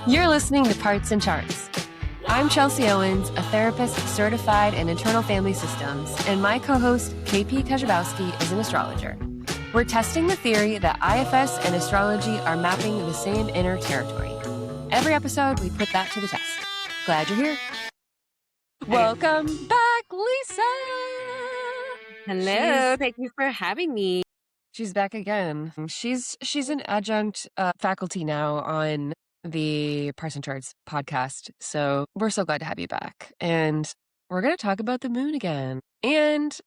You're listening to Parts and Charts. I'm Chelsea Owens, a therapist certified in internal family systems, and my co-host, KP Kajabowski, is an astrologer. We're testing the theory that IFS and astrology are mapping the same inner territory. Every episode, we put that to the test. Glad you're here. Welcome back, Lisa! Hello, thank you for having me. She's back again. She's an adjunct faculty now on the Parts and Charts podcast. So we're so glad to have you back. And we're going to talk about the moon again. And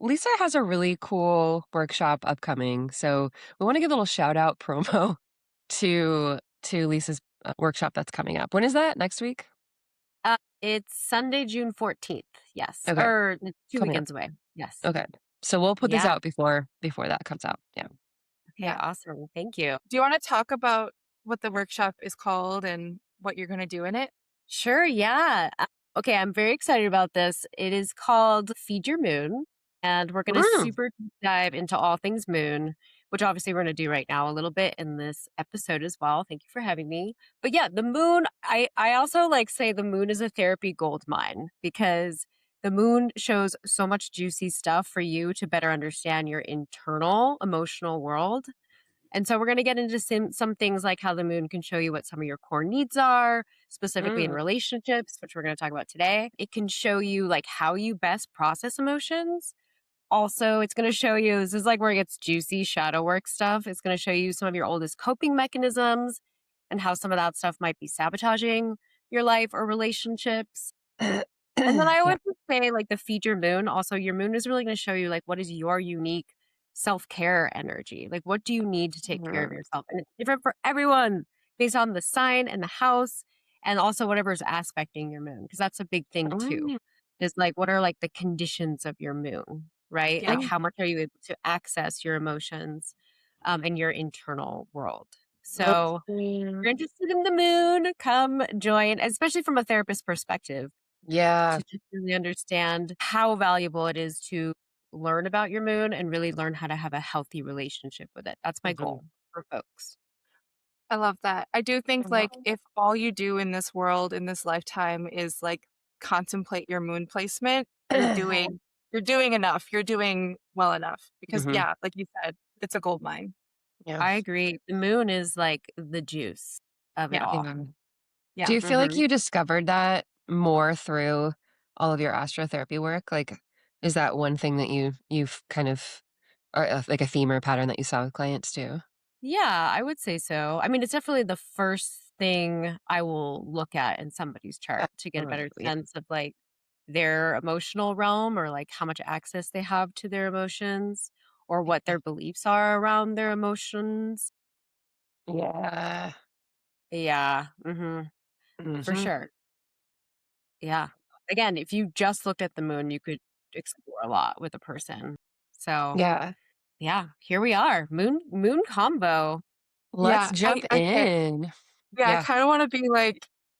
Lisa has a really cool workshop upcoming. So we want to give a little shout out promo to Lisa's workshop that's coming up. When is that? Next week? It's Sunday, June 14th. Yes. Okay. Or 2 Coming weekends away. Yes. Okay. So we'll put this out before that comes out. Yeah. Okay, awesome. Thank you. Do you want to talk about what the workshop is called and what you're going to do in it? Sure, yeah. Okay, I'm very excited about this. It is called Feed Your Moon, and we're going to super deep dive into all things moon, which obviously we're going to do right now a little bit in this episode as well. Thank you for having me. But yeah, the moon, I also say the moon is a therapy gold mine because the moon shows so much juicy stuff for you to better understand your internal emotional world. And so we're going to get into some things like how the moon can show you what some of your core needs are, specifically in relationships, which we're going to talk about today. It can show you how you best process emotions. Also, it's going to show you, this is where it gets juicy shadow work stuff. It's going to show you some of your oldest coping mechanisms and how some of that stuff might be sabotaging your life or relationships. And then I would say the Feed Your Moon. Also, your moon is really going to show you what is your unique self-care energy. What do you need to take care of yourself? And it's different for everyone based on the sign and the house and also whatever's aspecting your moon. Because that's a big thing too. Is what are the conditions of your moon, right? Yeah. How much are you able to access your emotions and your internal world? So if you're interested in the moon, come join, especially from a therapist perspective. Yeah. To just really understand how valuable it is to learn about your moon and really learn how to have a healthy relationship with it. That's my goal for folks. I love that. I do think if all you do in this world, in this lifetime is contemplate your moon placement, you're doing enough. You're doing well enough because like you said, it's a gold mine. Yeah. I agree. The moon is the juice of it all. Yeah. Do you feel like you discovered that more through all of your astrotherapy work? Is that one thing that you've kind of, or a theme or a pattern that you saw with clients too? Yeah, I would say so. I mean, it's definitely the first thing I will look at in somebody's chart to get a better sense of their emotional realm or how much access they have to their emotions or what their beliefs are around their emotions. Yeah. Yeah. For sure. Yeah. Again, if you just looked at the moon, you could explore a lot with a person. So yeah, here we are. Moon combo. Let's jump in. I kind of want to be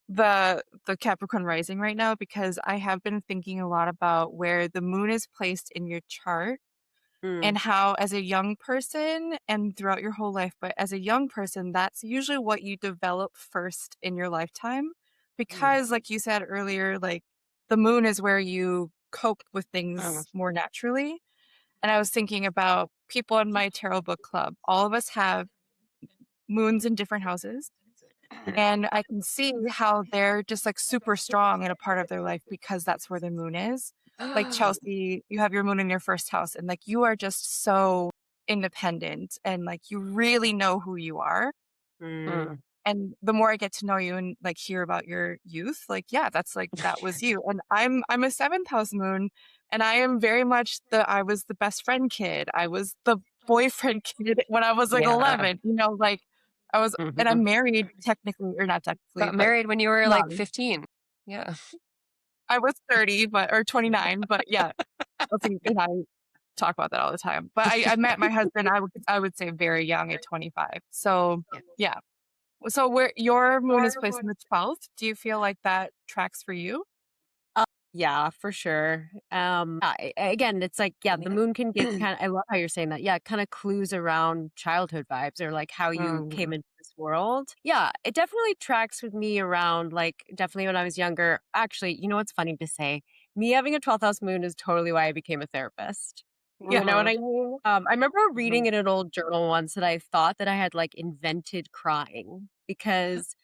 the Capricorn rising right now because I have been thinking a lot about where the moon is placed in your chart and how as a young person and throughout your whole life, but as a young person, that's usually what you develop first in your lifetime. Because like you said earlier, the moon is where you cope with things more naturally. And I was thinking about people in my tarot book club. All of us have moons in different houses. And I can see how they're just super strong in a part of their life because that's where their moon is. Chelsea, you have your moon in your first house and you are just so independent and you really know who you are. And the more I get to know you and hear about your youth, that's that was you. And I'm a 7th house moon and I am very much I was the best friend kid. I was the boyfriend kid when I was 11, I was, and I'm married technically, or not technically. Got married when you were 15. Yeah. I was 30, or 29, but yeah. And I talk about that all the time. But I met my husband, I would say very young at 25. So yeah. So where your moon is placed in the 12th, do you feel like that tracks for you? Yeah, for sure. Again, it's the moon can get I love how you're saying that. Yeah, kind of clues around childhood vibes or how you came into this world. Yeah, it definitely tracks with me around, like, definitely when I was younger. Actually, you know what's funny to say? Me having a 12th house moon is totally why I became a therapist. You know what I mean? I remember reading in an old journal once that I thought that I had like invented crying because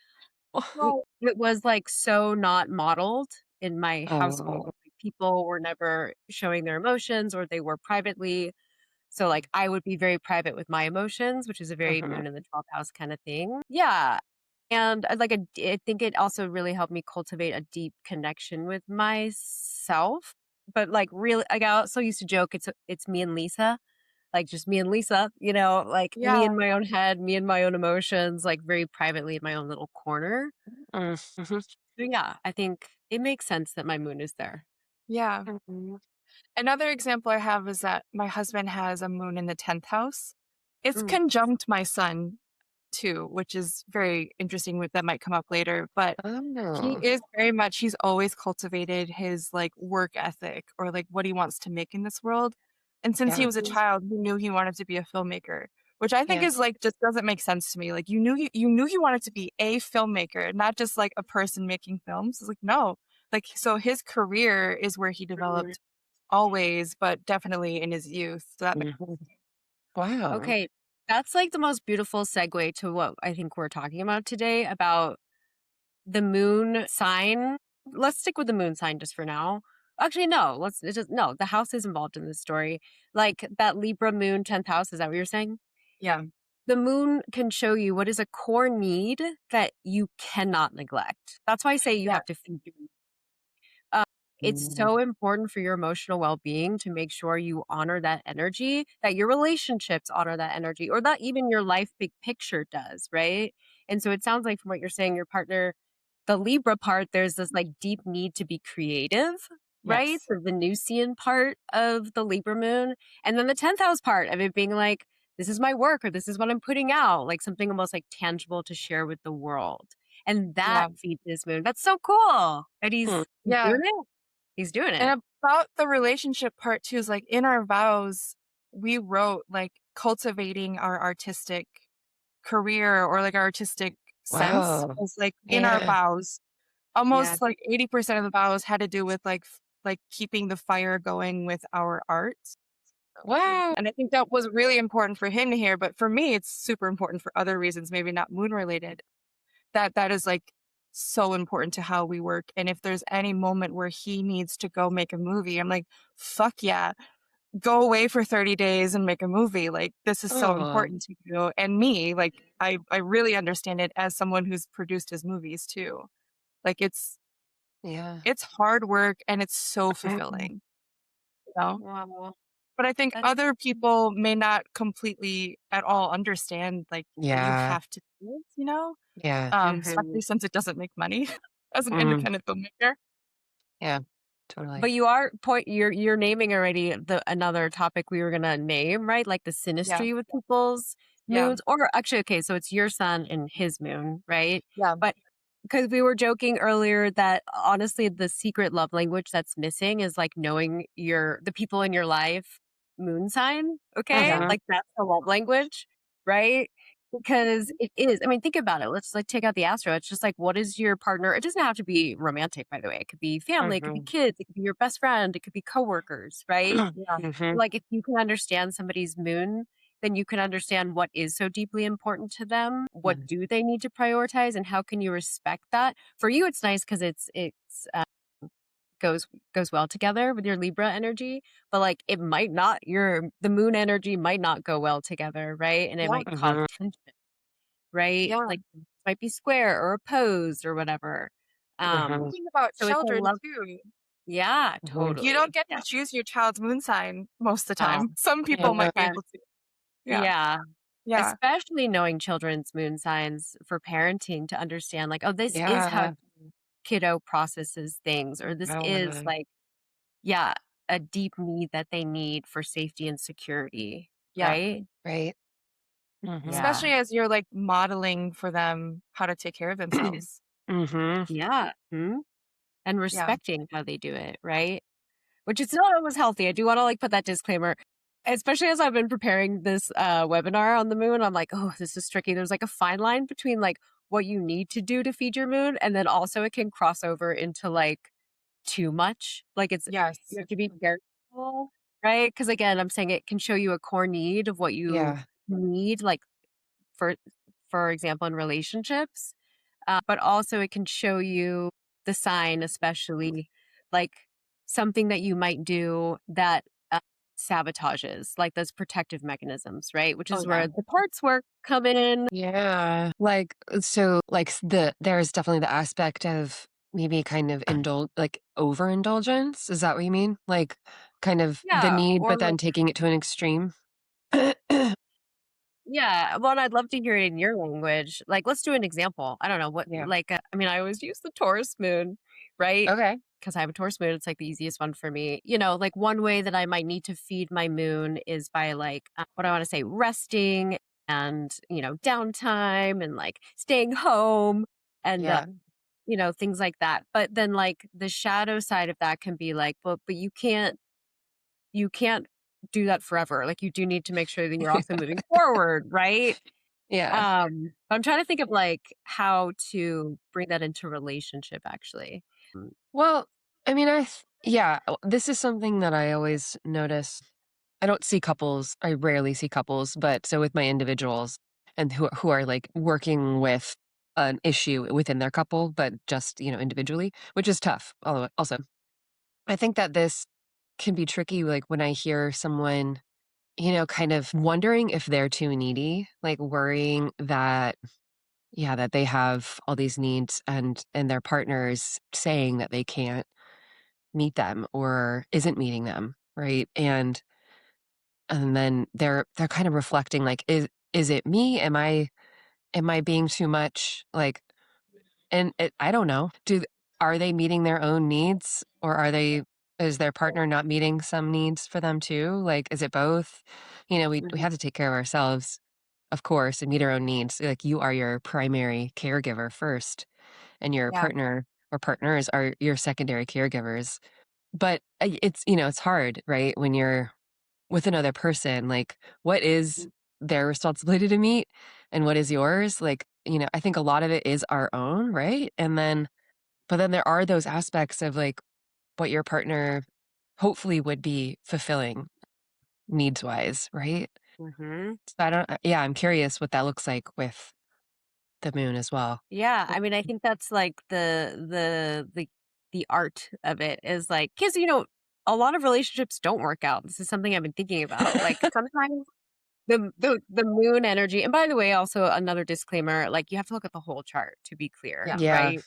it was like so not modeled in my household. Oh, Like, people were never showing their emotions or they were privately. So like I would be very private with my emotions, which is a very mhm, moon in the 12th house kind of thing. Yeah. And I think it also really helped me cultivate a deep connection with myself. But like really, like I also used to joke, it's me and Lisa, like just me and Lisa, like me Yeah. in my own head, me and my own emotions, like very privately in my own little corner. mhm, So yeah, I think it makes sense that my moon is there. Yeah. mhm. Another example I have is that my husband has a moon in the 10th house. It's Mm. conjunct my sun too, which is very interesting that might come up later, but he Oh, is very much he's always cultivated his, like, work ethic or, like, what he wants to make in this world, and since he yeah, was a child, he knew he wanted to be a filmmaker, which I think yeah. is, like, just doesn't make sense to me, like, you knew he wanted to be a filmmaker, not just, like, a person making films. It's like, no. Like, so his career is where he Mhm, developed always, but definitely in his youth, so that makes mhm. Wow. Okay. That's like the most beautiful segue to what I think we're talking about today about the moon sign. Let's stick with the moon sign just for now. Actually, no, no, the house is involved in this story. Like that Libra moon, 10th house, is that what you're saying? yeah, The moon can show you what is a core need that you cannot neglect. That's why I say you yeah, have to feed your uh, it's Mhm, so important for your emotional well-being to make sure you honor that energy, that your relationships honor that energy, or that even your life big picture does, right? And so it sounds like from what you're saying, your partner, the Libra part, there's this like deep need to be creative, right? yes, The Venusian part of the Libra moon. And then the 10th house part of it being like, this is my work or this is what I'm putting out, like something almost like tangible to share with the world. And that yeah, feeds his moon. That's so cool that mm, he's yeah. doing it. He's doing it. And about the relationship part too is like in our vows, we wrote like cultivating our artistic career or like our artistic sense wow. was like in our Yeah. vows. Yeah. Almost like 80% of the vows had to do with like like keeping the fire going with our art. Wow. And I think that was really important for him to hear, but for me it's super important for other reasons, maybe not moon related. That is like so important to how we work. And if there's any moment where he needs to go make a movie, I'm like, fuck yeah, go away for 30 days and make a movie. Like this is so Oh, important to you and me. Like I really understand it as someone who's produced his movies too. Like yeah. it's hard work and it's so Mhm. fulfilling, you know? Wow. But I think That's other people may not completely at all understand like that you Yeah, have to do it, you know? yeah. mhm. Especially since it doesn't make money as an Mm, independent filmmaker. yeah, totally. But you are you're naming already the another topic we were gonna name, right? Like the Yeah, synastry with people's yeah, moons. Or actually, okay, so it's your sun and his moon, right? yeah, But because we were joking earlier that honestly the secret love language that's missing is like knowing the people in your life moon sign. Okay. yeah, Mhm, Like that's the love language, right? Because it is. I mean, think about it. Let's like take out the astro. It's just like, what is your partner? It doesn't have to be romantic, by the way. It could be family, it could be mhm. kids, it could be your best friend, it could be coworkers, right? yeah, Mhm, Like if you can understand somebody's moon, then you can understand what is so deeply important to them. What mm, do they need to prioritize, and how can you respect that? For you, it's nice because it's goes goes well together with your Libra energy, but like it might not. The moon energy might not go well together, right? And it yeah, might cause mhm, tension, right? yeah. Like it might be square or opposed or whatever. mhm, Thinking about So it's a children love. too. Yeah, mhm. You don't totally. get Yeah. to choose your child's moon sign most of the No. time. Some people might be 100%. able to. Yeah, Yeah. yeah, Especially knowing children's moon signs for parenting to understand, like, oh, this is how Yeah. kiddo processes things, or this is Oh, like, yeah, a deep need that they need for safety and security, yeah. right? right. Mhm. Yeah. Especially as you're like modeling for them how to take care of themselves. Mhm. Yeah. And Yeah, respecting how they do it, right? Which is not always healthy. I do want to like put that disclaimer. especially as I've been preparing this webinar on the moon, I'm like, oh, this is tricky. There's like a fine line between like what you need to do to feed your moon, and then also it can cross over into like too much. Like you Yes. have to be careful, right? Because again, I'm saying it can show you a core need of what you Yeah. need, like for for example, in relationships. But also it can show you the sign, especially like something that you might do that sabotages, like those protective mechanisms, right? Which Oh is yeah. where the parts work come in. Yeah. Like, so, like, there's definitely the aspect of maybe kind of like overindulgence. Is that what you mean? Like, kind of the Yeah. need, Or but like, then taking it to an extreme? yeah. Well, and I'd love to hear it in your language. Like, let's do an example. I don't know what, Yeah. like, I mean, I always use the Taurus moon, right? Okay. Because I have a Taurus moon. It's like the easiest one for me. You know, like one way that I might need to feed my moon is by like, what I want to say, resting and, you know, downtime and like staying home and, Yeah. you know, things like that. But then like the shadow side of that can be like, but you can't do that forever. Like you do need to make sure that you're also moving forward, right? Yeah. I'm trying to think of like how to bring that into relationship actually. Well, I mean, yeah, this is something that I always notice. I don't see couples. I rarely see couples, but so with my individuals and who are like working with an issue within their couple, but just, individually, which is tough. Although also, I think that this can be tricky, like when I hear someone, kind of wondering if they're too needy, like worrying that, yeah, that they have all these needs and their partners saying that they can't meet them or isn't meeting them, right? And then they're kind of reflecting like, is it me? Am I being too much? Like, and I don't know. Are they meeting their own needs, or is their partner not meeting some needs for them too? Like, is it both? We Mhm. have to take care of ourselves, of course, and meet our own needs. Like, you are your primary caregiver first, and your Yeah. partner or partners are your secondary caregivers. But it's hard, right? When you're with another person, like, what is their responsibility to meet and what is yours? Like, I think a lot of it is our own, right? But then there are those aspects of like what your partner hopefully would be fulfilling needs wise, right? Mhm. So I don't, yeah, I'm curious what that looks like with the moon as well. Yeah, I mean, I think that's like the art of it is like because you know a lot of relationships don't work out. This is something I've been thinking about. Like sometimes the moon energy, and by the way, also another disclaimer: like you have to look at the whole chart to be clear, Yeah. Yeah, right?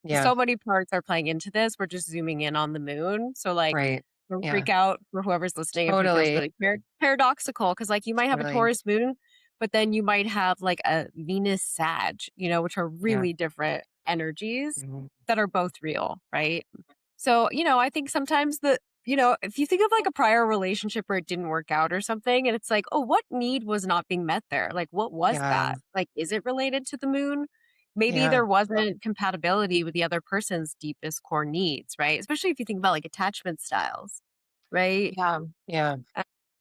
yeah, So many parts are playing into this. We're just zooming in on the moon. So like right. don't Yeah, freak out for whoever's listening if it feels totally, really paradoxical because like you might have a totally. Taurus moon, but then you might have like a Venus Sag, you know, which are Yeah. really different energies Mhm. that are both real, right? So, you know, I think sometimes you know, if you think of like a prior relationship where it didn't work out or something, and it's like, oh, what need was not being met there? Like, what was Yeah, that? Like, is it related to the moon? Maybe yeah, there wasn't compatibility with the other person's deepest core needs, right? Especially if you think about like attachment styles, right? Yeah. yeah,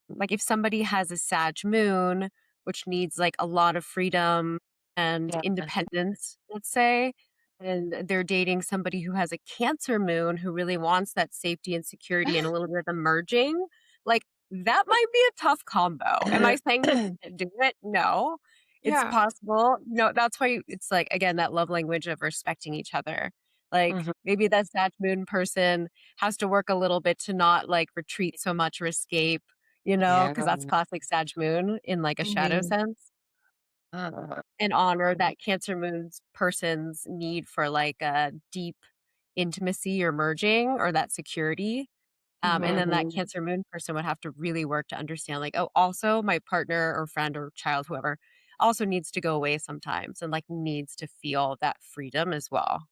Like if somebody has a Sag moon, which needs like a lot of freedom and yeah, independence, let's say, and they're dating somebody who has a Cancer moon who really wants that safety and security and a little bit of the merging, like that might be a tough combo. Am I saying you can't do it? No. It's Yeah. possible. No, that's why it's like again that love language of respecting each other. Like mhm, maybe that Sag moon person has to work a little bit to not like retreat so much or escape, you know, because yeah. that's classic Sag moon in like a shadow Mhm. sense, Uh, and honor that Cancer moon's person's need for like a deep intimacy or merging or that security. And then Mhm. that Cancer moon person would have to really work to understand, like, oh, also my partner or friend or child, whoever, also needs to go away sometimes and like needs to feel that freedom as well.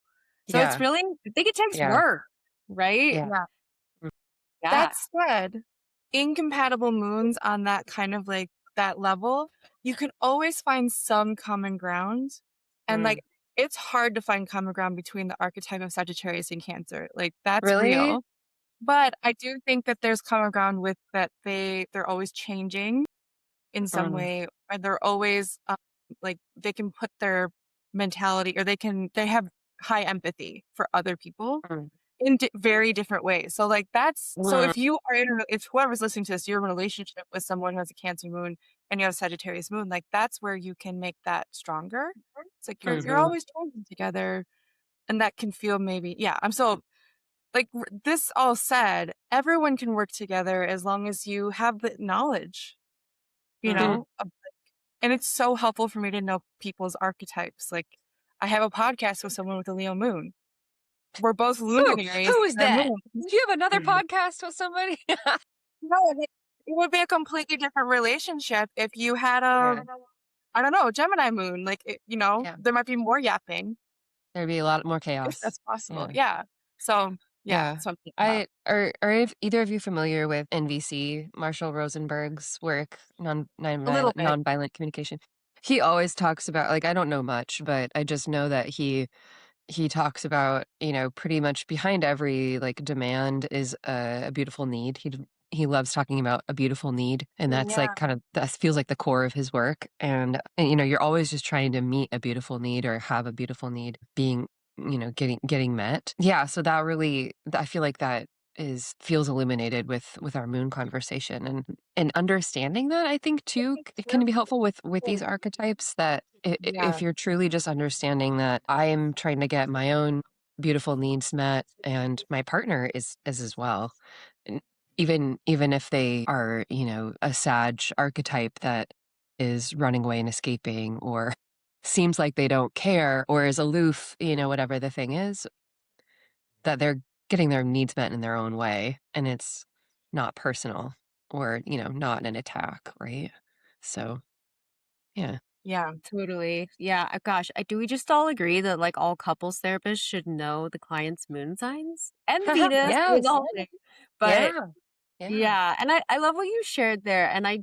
So it's yeah, really, I think it takes yeah, work, right? yeah, Yeah. mm, Yeah. That said, incompatible moons on that kind of like that level, you can always find some common ground. And mm. like it's hard to find common ground between the archetype of Sagittarius and Cancer. Like that's Really? real. But I do think that there's common ground with that they're always changing in some Mm, way, or they're always, like, they can put their mentality, or they have high empathy for other people mm, in very different ways. So, like, so mm, if you are if whoever's listening to this, you're in a relationship with someone who has a Cancer moon and you have Sagittarius moon, like, that's where you can make that stronger. It's like you're mhm, always changing together, and that can feel maybe yeah, I'm so like, this all said, everyone can work together as long as you have the knowledge, mm. and it's so helpful for me to know people's archetypes. Like, I have a podcast with someone with a Leo moon. We're both luminaries Who in is our that? moon. Do you have another podcast with somebody? No, it would be a completely different relationship if you had Yeah, I don't know, Gemini moon. Like, yeah. there might be more yapping There'd be a lot more if chaos. that's possible. Yeah. Yeah. So, yeah, Yeah. that's what I'm thinking about. I are if either of you familiar with NVC, Marshall Rosenberg's work, A little bit. nonviolent communication? He always talks about, like, I don't know much, but I just know that he talks about, pretty much behind every, like, demand is a beautiful need. He loves talking about a beautiful need, and that's, like, Yeah. kind of that feels like the core of his work, and, you're always just trying to meet a beautiful need or have a beautiful need being, getting met. Yeah, so that really I feel like that is feels illuminated with our moon conversation, and understanding that, I think, too, it can be helpful with these archetypes that Yeah. if you're truly just understanding that I am trying to get my own beautiful needs met and my partner is as well. And even if they are, a Sag archetype that is running away and escaping or seems like they don't care or is aloof, whatever the thing is, that they're getting their needs met in their own way and it's not personal or, not an attack, right? So, yeah. Yeah. Totally. Yeah. Gosh, do we just all agree that like all couples therapists should know the client's moon signs and Venus? That's I mean, the Yes. whole thing. But Yeah. Yeah. yeah, and I love what you shared there. And I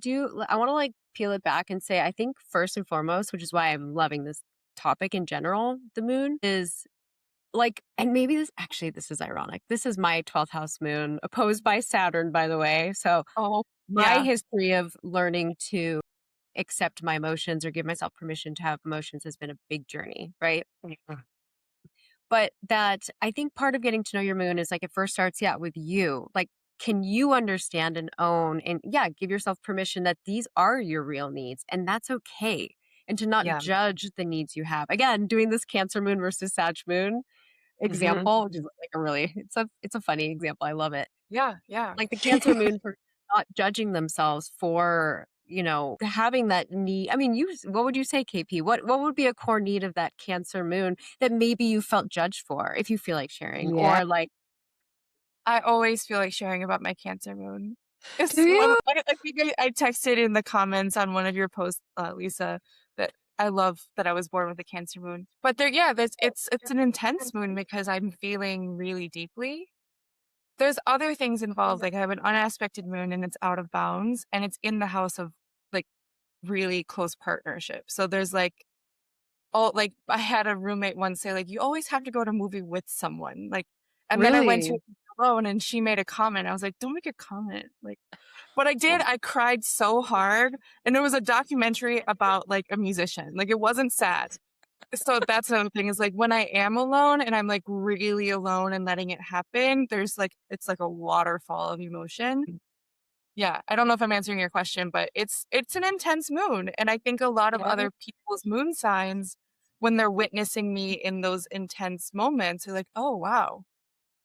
want to like peel it back and say, I think first and foremost, which is why I'm loving this topic in general, the moon is like, and maybe this is ironic. This is my 12th house moon opposed by Saturn, by the way. So Oh, my yeah. history of learning to accept my emotions or give myself permission to have emotions has been a big journey, right? Yeah. But that I think part of getting to know your moon is like it first starts, yeah, with you. Like, can you understand and own and yeah, give yourself permission that these are your real needs and that's okay. And to not Yeah. judge the needs you have. Again, doing this Cancer moon versus Sag moon Mhm. example, which is like a really it's a funny example. I love it. Yeah. Yeah. Like the Cancer moon for not judging themselves for, having that need. I mean, what would you say, KP? What would be a core need of that Cancer moon that maybe you felt judged for, if you feel like sharing? Yeah. Or like, I always feel like sharing about my Cancer moon. Do It's one you? I think I texted in the comments on one of your posts, Lisa, that I love that I was born with a Cancer moon. But it's an intense moon because I'm feeling really deeply. There's other things involved, like I have an unaspected moon and it's out of bounds and it's in the house of like really close partnership. So there's like I had a roommate once say, like, "You always have to go to a movie with someone." Like, and then I went to Really? it alone and she made a comment. I was like, "Don't make a comment." Like, but I did. I cried so hard. And it was a documentary about like a musician. Like, it wasn't sad. So that's another thing is like when I am alone and I'm like really alone and letting it happen, it's like a waterfall of emotion. Yeah, I don't know if I'm answering your question, but it's an intense moon, and I think a lot of Yeah. other people's moon signs, when they're witnessing me in those intense moments, are like, "Oh, wow.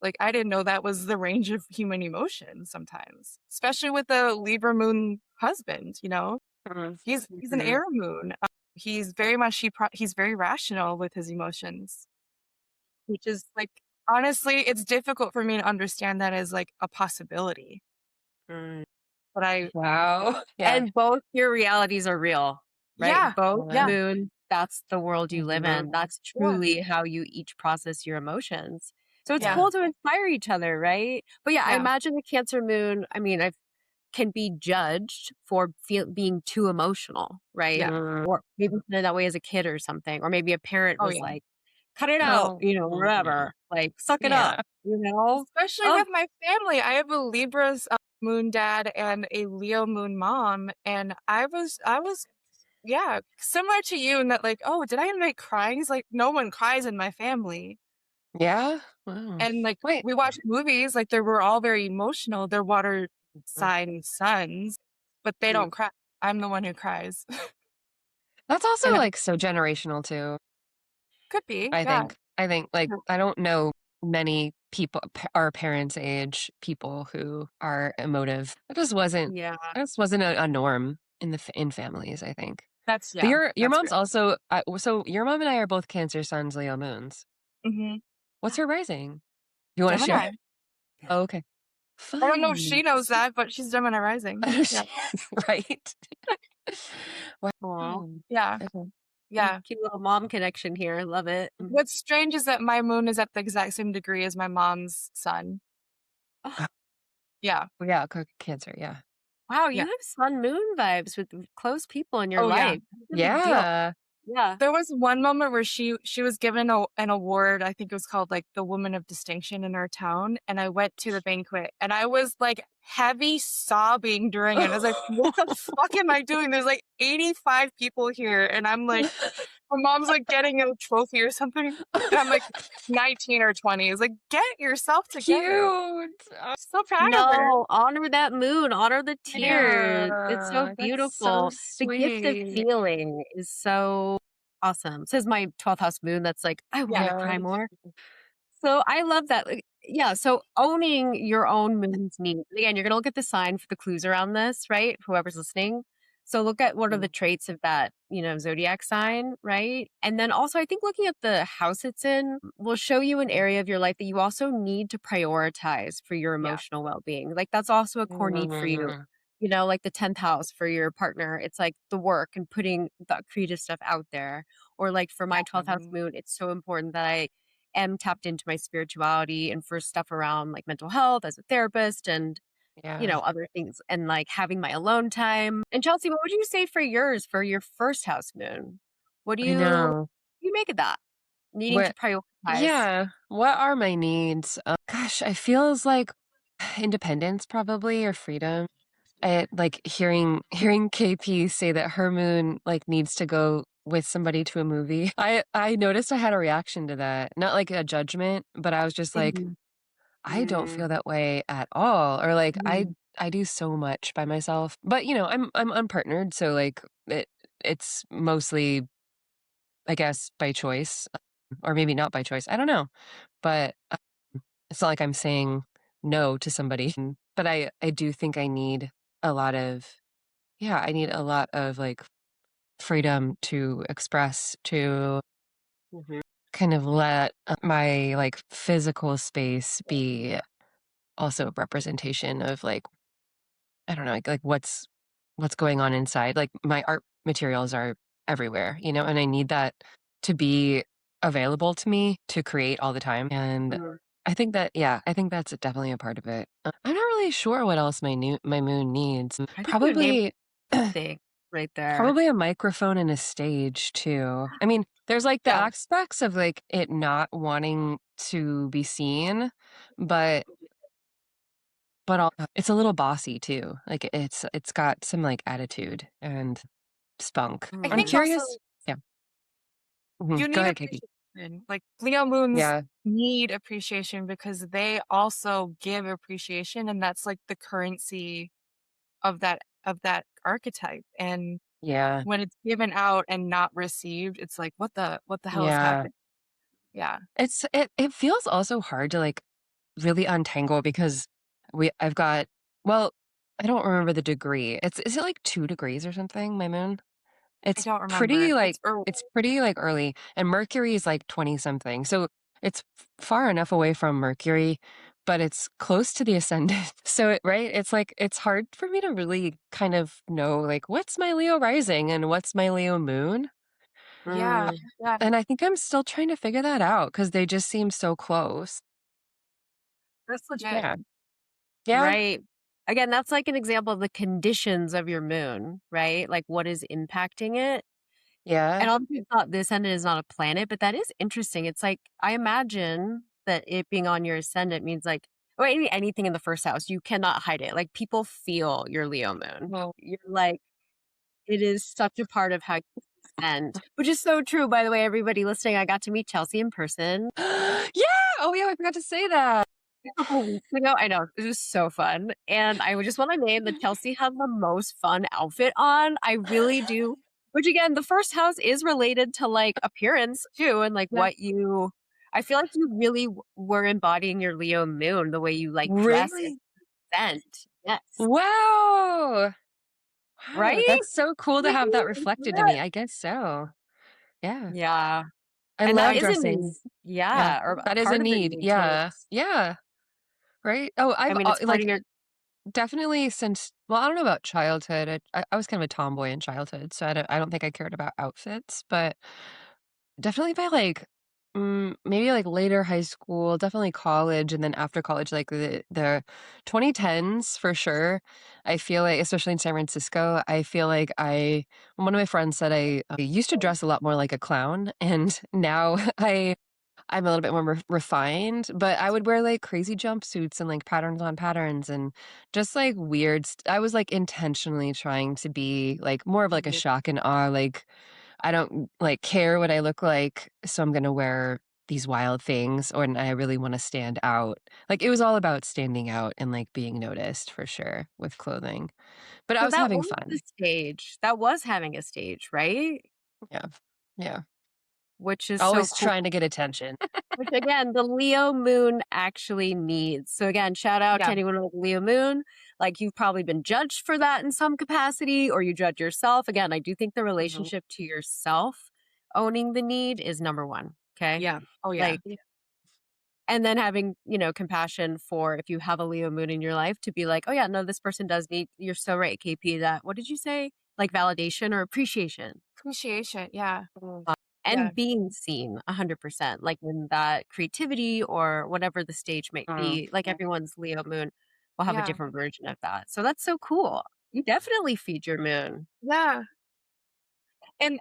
Like, I didn't know that was the range of human emotion sometimes." Especially with the Libra moon husband, you know? Mhm. He's an Mhm. air moon. He's very much he's very rational with his emotions, which is like honestly, it's difficult for me to understand that as like a possibility. Mm. But I Wow. Yeah. and both your realities are real, right? yeah, Both yeah. Yeah. moons, that's the world you live Mhm. in. That's Yeah. truly how you each process your emotions. So it's Yeah. cool to inspire each other, right? But yeah, I Yeah. imagine the Cancer moon, I mean, I can be judged for being too emotional, right? Yeah. Mm. Or maybe feeling that way as a kid or something. Or maybe a parent Oh, was yeah. like, cut it out, Oh, whatever. Like, suck it up, yeah. Especially Oh, with my family. I have a Libra's moon dad and a Leo moon mom, and I was yeah, similar to you in that like, oh, did I invite crying? It's like no one cries in my family. Yeah? Wow. And like Wait. we watched movies, like they were all very emotional. They're water sign sons, but they mm, don't cry. I'm the one who cries. That's also, And like, so generational too, could be, I yeah. think. Like, I don't know many people our parents' age people who are emotive. yeah. That just wasn't a norm in in families, I think. That's But yeah, your that's real. mom's also so your mom and I are both Cancer suns, Leo moons. Hmm. What's her rising? You wanna share? Gemini. Oh, okay. I don't know if Fun. she knows that, but she's Gemini rising. Yeah. Right? Aw. Wow. Yeah. Okay. Yeah. Cute little mom connection here. Love it. What's strange is that my moon is at the exact same degree as my mom's sun. Uh, Yeah. yeah, Cancer, yeah. Wow, Yeah. you have sun moon vibes with close people in your Oh yeah. life. That's a big deal. Yeah. Yeah. There was one moment where she was given an award, I think it was called, like, the Woman of Distinction in our town, and I went to the banquet, and I was, like, heavy sobbing during it. I was like, "What the fuck am I doing? There's, like, 85 people here," and I'm like my mom's, like, getting a trophy or something, and I'm, like, 19 or 20. It's like, "Get yourself together." Cute. So proud of her. No, honor that moon, honor the tears. It's so Yeah, that's so beautiful. The gift of sweet. feeling is so awesome. Says my 12th house moon that's like, I Yeah. want to cry more. So I love that. Like, yeah. So owning your own moon's needs. Again, you're going to look at the sign for the clues around this, right? Whoever's listening. So look at what are the traits of that, zodiac sign, right? And then also, I think looking at the house it's in will show you an area of your life that you also need to prioritize for your Yeah. emotional well being. Like that's also a core need for you. Mm, Like the 10th house for your partner, it's like the work and putting the creative stuff out there. Or like for my 12th house Mhm. moon, it's so important that I am tapped into my spirituality and for stuff around like mental health as a therapist and yeah, other things and like having my alone time. And Chelsea, what would you say for yours for your first house moon? What do I know. you make of that? Needing to What prioritize. yeah, what are my needs? Gosh, I feels like independence probably or freedom. Like hearing KP say that her moon like needs to go with somebody to a movie. I noticed I had a reaction to that. Not like a judgment, but I was just like, Mhm. I don't Mm, feel that way at all. Or like mm, I do so much by myself. But I'm unpartnered, so like it's mostly I guess by choice or maybe not by choice. I don't know. But it's not like I'm saying no to somebody. But I do think I need a lot of yeah, I need a lot of like freedom to express, to mhm, kind of let my like physical space be also a representation of like I don't know, like what's going on inside. Like my art materials are everywhere, and I need that to be available to me to create all the time. And mhm. I think that yeah, I think that's definitely a part of it. I'm not really sure what else my moon needs. I think you named Probably everything right there. probably a microphone and a stage too. I mean, there's like the Yeah. aspects of like it not wanting to be seen, but it's a little bossy too. Like it's got some like attitude and spunk. I I'm think Mhm. also curious. Yeah. you Go need ahead, Katie. appreciation. Like Leo moons Yeah. need appreciation because they also give appreciation, and that's like the currency of that archetype. And Yeah. when it's given out and not received, it's like what the hell is Yeah. happening? Yeah. It feels also hard to like really untangle because I've got well, I don't remember the degree. Is it like 2 degrees or something, my moon? I It's don't remember. pretty like It's early. it's pretty like early and Mercury is like 20 something. So it's far enough away from Mercury, but it's close to the ascendant. So right, it's like it's hard for me to really kind of know like what's my Leo rising and what's my Leo moon. Yeah. Mm, Yeah. And I think I'm still trying to figure that out because they just seem so close. That's legit. Yeah. Yeah. right. Again, that's like an example of the conditions of your moon, right? Like what is impacting it. Yeah. And obviously it's not the ascendant is not a planet, but that is interesting. It's like, I imagine that it being on your ascendant means like, or anything in the first house, you cannot hide it. Like people feel your Leo moon. Well, You're like, it is such a part of how you ascend, which is so true. By the way, everybody listening, I got to meet Chelsea in person yeah. Oh, yeah. I forgot to say that. a couple weeks ago. I know it was so fun. And I would just want to name that Chelsea had the most fun outfit on. I really do. Which again, the first house is related to like appearance too, and like Yeah. what you. I feel like you really were embodying your Leo moon, the way you like dress and Really? present. Yes. Wow. Wow. Right? That's so cool to have that reflected in me. I guess so. Yeah. Yeah. I And that love is a need. dressing. Yeah. Yeah. Or That is a part of the need. need too. Yeah. Yeah. Right. Oh, I I've mean, it's part of like your. definitely since, well, I don't know about childhood. I was kind of a tomboy in childhood, so I don't think I cared about outfits, but definitely by like maybe like later high school, definitely college, and then after college, like the 2010s for sure. I feel like, especially in San Francisco, I feel like one of my friends said I used to dress a lot more like a clown, and now I'm a little bit more refined, but I would wear like crazy jumpsuits and like patterns on patterns and just like I was like intentionally trying to be like more of like a Mhm. shock and awe. Like, I don't like care what I look like, so I'm going to wear these wild things, or and I really want to stand out. Like, it was all about standing out and like being noticed for sure with clothing, but I So was that having was the fun. stage. That was having a stage, right? Yeah. Yeah. Which is so Always cool. trying to get attention. Which again, the Leo moon actually needs. So again, shout out to Yeah. anyone with Leo moon. Like you've probably been judged for that in some capacity, or you judge yourself. Again, I do think the Mhm. relationship to yourself owning the need is number one. Okay. Yeah. Oh, yeah. Like, and then having, compassion for if you have a Leo moon in your life to be like, oh yeah, no, this person does need, you're so right, KP, that, what did you say? Like validation or appreciation Appreciation. Yeah. Yeah. and being seen 100%, like in that creativity or whatever the stage might Mm. be, like everyone's Leo moon will have a Yeah. different version of that. So that's so cool. You definitely feed your moon. Yeah. And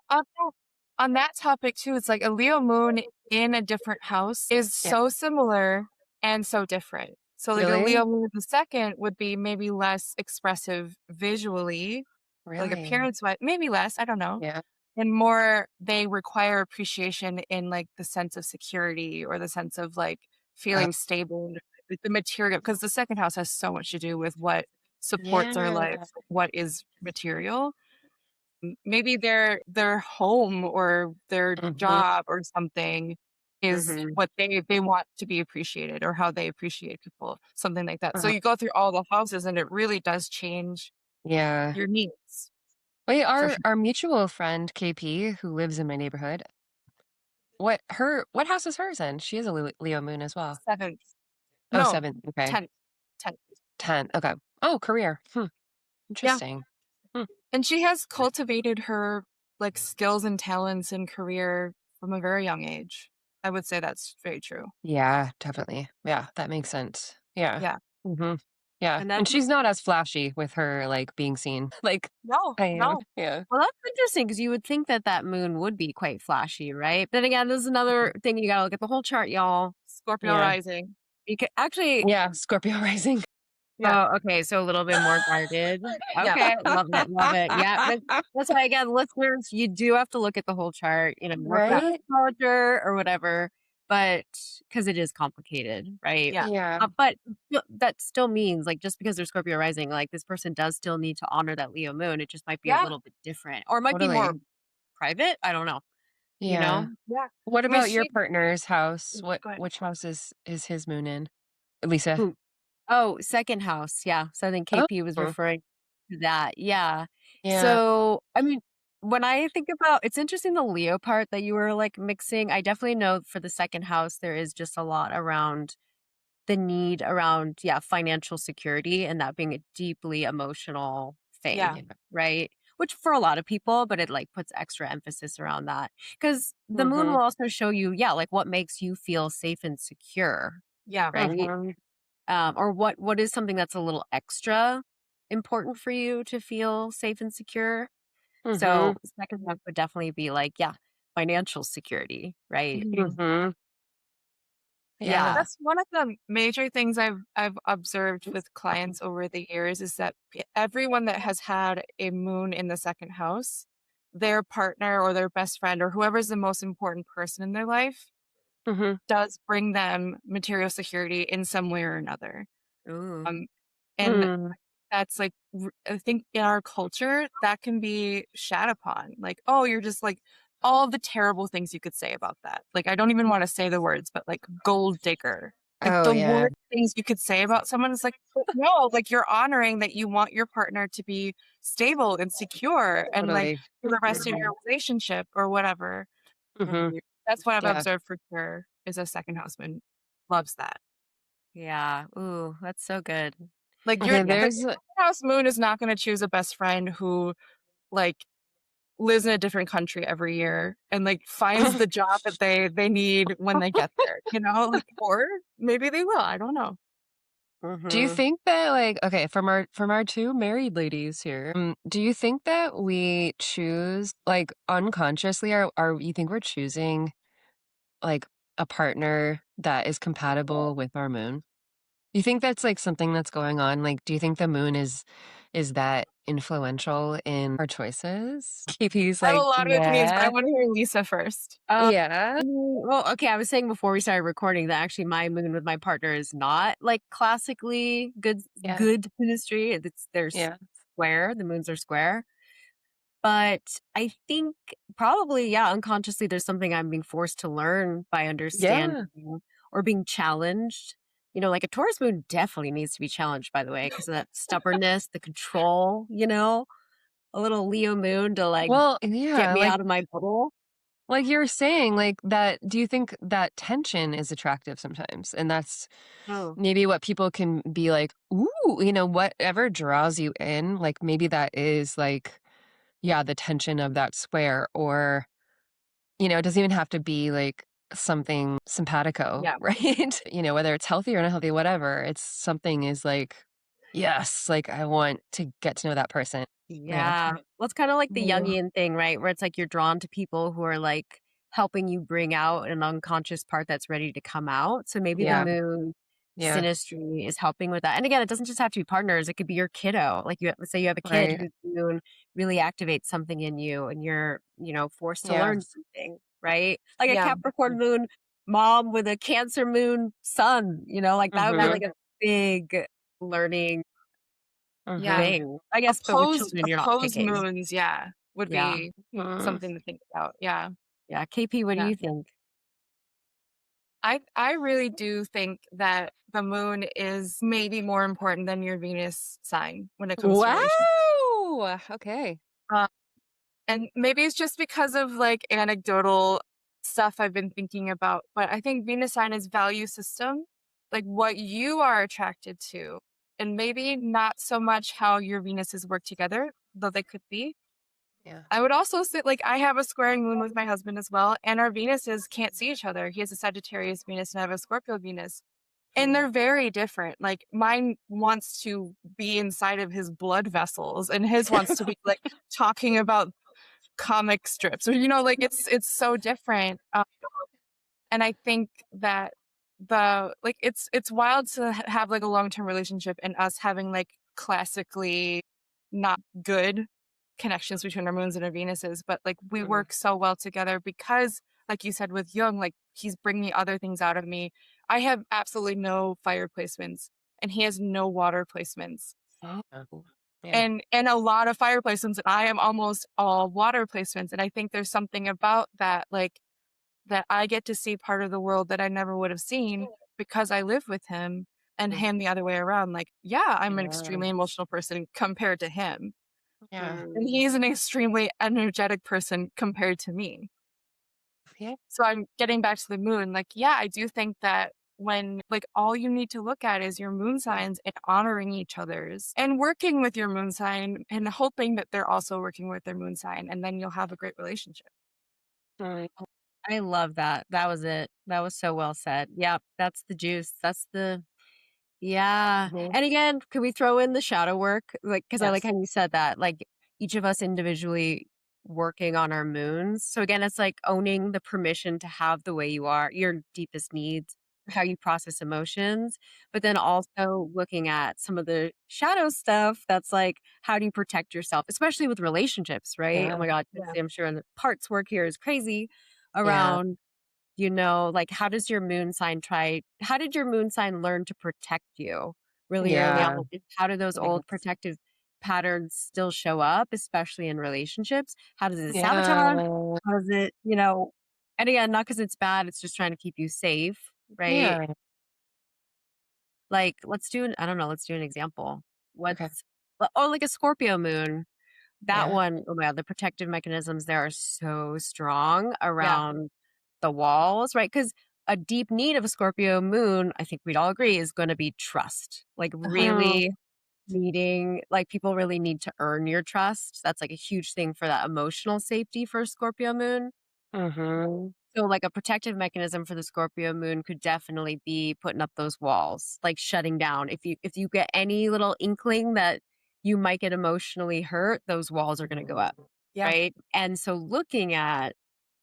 on that topic too, it's like a Leo moon in a different house is Yeah. so similar and so different. So like a Really? Leo moon in the second would be maybe less expressive visually, like Really? appearance wise, maybe less, I don't know. Yeah. And more they require appreciation in like the sense of security or the sense of like Uh, feeling stable, like the material, because the second house has so much to do with what supports our life, yeah. what is material. Maybe their home or their Mhm. job or something is Mhm. what they want to be appreciated or how they appreciate people, something like that. So Uh-huh. you go through all the houses and it really does change Yeah. your needs Wait, for our sure. our mutual friend KP, who lives in my neighborhood, what house is hers in? She is a Leo moon as well. 7th. Oh, No, 7. Okay. 10th. 10th. 10. Okay. Oh, career. Yeah. Interesting. Hmm. And she has cultivated her like skills and talents and career from a very young age. I would say that's very true. Yeah, definitely. Yeah, that makes sense. Yeah. Yeah. Mhm. Yeah, And and that's, she's not as flashy with her, like, being seen like No, I am. no. Yeah. well, that's interesting because you would think that that moon would be quite flashy, right? But again, this is another Mhm. thing. You got to look at the whole chart, y'all. Scorpio Yeah. rising. You could actually, Yeah, Scorpio rising. Yeah. oh, okay. So a little bit more guarded. Yeah. Okay. Love it. Love it. Yeah. That's why, again, listeners, you do have to look at the whole chart, work with Yeah. an Right? astrologer or whatever, but because it is complicated, right? Yeah. Yeah. But that still means, like, just because they're Scorpio rising, like, this person does still need to honor that Leo moon. It just might be a Yeah. little bit different or it might be more Totally. private. I don't know, you Yeah. know? Yeah. What I mean, about your she partner's house? go ahead. Which house is his moon in? Lisa. Who? Oh, second house. Yeah. So I think Oh. KP was referring to that. Yeah. Yeah. So, I mean, when I think about it's interesting the Leo part that you were like mixing. I definitely know for the second house, there is just a lot around the need around, yeah, financial security and that being a deeply emotional thing, Yeah. Yeah. right? Which for a lot of people, but it like puts extra emphasis around that. Because the moon Mhm. will also show you, yeah, like what makes you feel safe and secure, Yeah. right? Mhm. Or what is something that's a little extra important for you to feel safe and secure. So Mhm. second one would definitely be like, yeah, financial security, right? Mhm. Mhm. Yeah. Yeah. That's one of the major things I've observed with clients over the years is that everyone that has had a moon in the second house, their partner or their best friend or whoever's the most important person in their life Mhm. does bring them material security in some way or another. Ooh. Um, and Mm. that's like, I think in our culture, that can be shat upon. Like, oh, you're just like all of the terrible things you could say about that. Like, I don't even want to say the words, but like gold digger. Like Oh, the yeah. worst things you could say about someone is like, but no, like you're honoring that you want your partner to be stable and secure and like Totally. for the rest of your Mhm. relationship or whatever. Mhm. That's what I've Yeah. observed for sure is a second husband loves that. Yeah. Ooh, that's so good. Like Okay, the there's second house moon is not going to choose a best friend who like lives in a different country every year and like finds the job that they need when they get there, you know? Like or maybe they will, I don't know. Do you Mhm. think that, like, okay, from our 2 married ladies here, do you think that we choose, like, unconsciously, or you think we're choosing, like, a partner that is compatible with our moon? You think that's, like, something that's going on? Like, do you think the moon is that influential in our choices? KP's I have a like, lot of opinions, but I "Yeah." want to hear Lisa first. Yeah. Well, okay, I was saying before we started recording that actually my moon with my partner is not like classically Yeah. good ministry. There's Yeah. square, the moons are square. But I think probably, yeah, unconsciously there's something I'm being forced to learn by understanding Yeah. or being challenged. Like a Taurus moon definitely needs to be challenged, by the way, because of that stubbornness, the control, a little Leo moon to like Well, get yeah, me like out of my bubble. like you were saying, like, that do you think that tension is attractive sometimes? And that's Oh, maybe what people can be like, "Ooh," whatever draws you in, like, maybe that is, like, yeah, the tension of that square, or, it doesn't even have to be, like, something simpatico, yeah. right? Whether it's healthy or not healthy, whatever, it's something is like, "Yes, like, I want to get to know that person." Yeah. Yeah. Well, it's kind of like the Mhm. Jungian thing, right? Where it's like you're drawn to people who are like helping you bring out an unconscious part that's ready to come out. So maybe the Yeah. moon Yeah. synastry is helping with that. And again, it doesn't just have to be partners. It could be your kiddo. Like let's say you have a kid Right. whose moon really activates something in you and you're, forced to Yeah. learn something, right? Like a Yeah. Capricorn moon mom with a Cancer moon son, like that would be Yeah. Mhm. like a big learning Yeah. Mhm. thing. I guess, but with children, you're not Opposed picking. moons, yeah, would Yeah. be Mhm. something to think about. Yeah. Yeah. KP, what do Yeah. you think? I really do think that the moon is maybe more important than your Venus sign when it comes to relationships. Wow! Okay. Uh, and maybe it's just because of like anecdotal stuff I've been thinking about, but I think Venus sign is value system, like what you are attracted to, and maybe not so much how your Venuses work together, though they could be. Yeah. I would also say, like, I have a squaring moon with my husband as well, and our Venuses can't see each other. He has a Sagittarius Venus and I have a Scorpio Venus. And they're very different. Like mine wants to be inside of his blood vessels and his wants to be like talking about comic strips or like it's so different. And I think that the like it's wild to have like a long-term relationship and us having like classically not good connections between our moons and our Venuses, but like we Mhm. work so well together because like you said with Jung, like he's bringing other things out of me. I have absolutely no fire placements and he has no water placements. Oh. Yeah. And a lot of fire placements and I am almost all water placements. And I think there's something about that, like that I get to see part of the world that I never would have seen because I live with him and Mhm. him the other way around. Like, yeah, I'm an Yeah. extremely emotional person compared to him. Yeah. And Mm. he's an extremely energetic person compared to me. Yeah. So I'm getting back to the moon. Like, yeah, I do think that when like all you need to look at is your moon signs and honoring each other's and working with your moon sign and hoping that they're also working with their moon sign and then you'll have a great relationship. Right. I love that. That was it. That was so well said. Yep. That's the juice. Yeah. Mhm. And again, can we throw in the shadow work? Like, because I like Yes. how you said that. Like, each of us individually working on our moons. So again, it's like owning the permission to have the way you are, your deepest needs, how you process emotions, but then also looking at some of the shadow stuff that's like, how do you protect yourself, especially with relationships, right? Oh Yeah. my God, Tiffany, I'm sure the parts work here is crazy Yeah. around, like how did your moon sign learn to protect you really early on? Yeah. Like, how do those old Yes. protective patterns still show up, especially in relationships? How does it sabotage? Yeah. How does it, and again, not because it's bad, it's just trying to keep you safe, right? Yeah. Like, I don't know, let's do an example. Okay. Like a Scorpio moon, that Yeah. one, oh my God, the protective mechanisms there are so strong Yeah. around the walls, right? Because a deep need of a Scorpio moon, I think we'd all agree, is going to be trust. Like, Uh-huh. really needing, like, people really need to earn your trust. That's like a huge thing for that emotional safety for a Scorpio moon. Mm-hmm. So, like, a protective mechanism for the Scorpio moon could definitely be putting up those walls, like shutting down. If you get any little inkling that you might get emotionally hurt, those walls are going to go up, Yeah. right? And so, looking at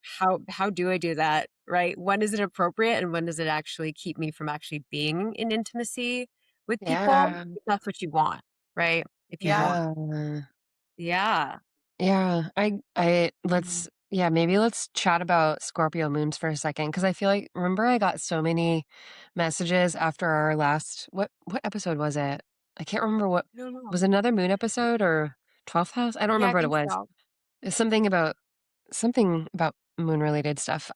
how do I do that, right? When is it appropriate, and when does it actually keep me from actually being in intimacy with people? Yeah. If that's what you want, right? If you want, Yeah. Yeah. yeah. Yeah. Mhm. Maybe let's chat about Scorpio moons for a second. Cause I feel like, remember I got so many messages after our last, what episode was it? I can't remember what, I don't know. was it another moon episode or 12th house? I don't Yeah, I remember what it think was. so. It's something about moon related stuff.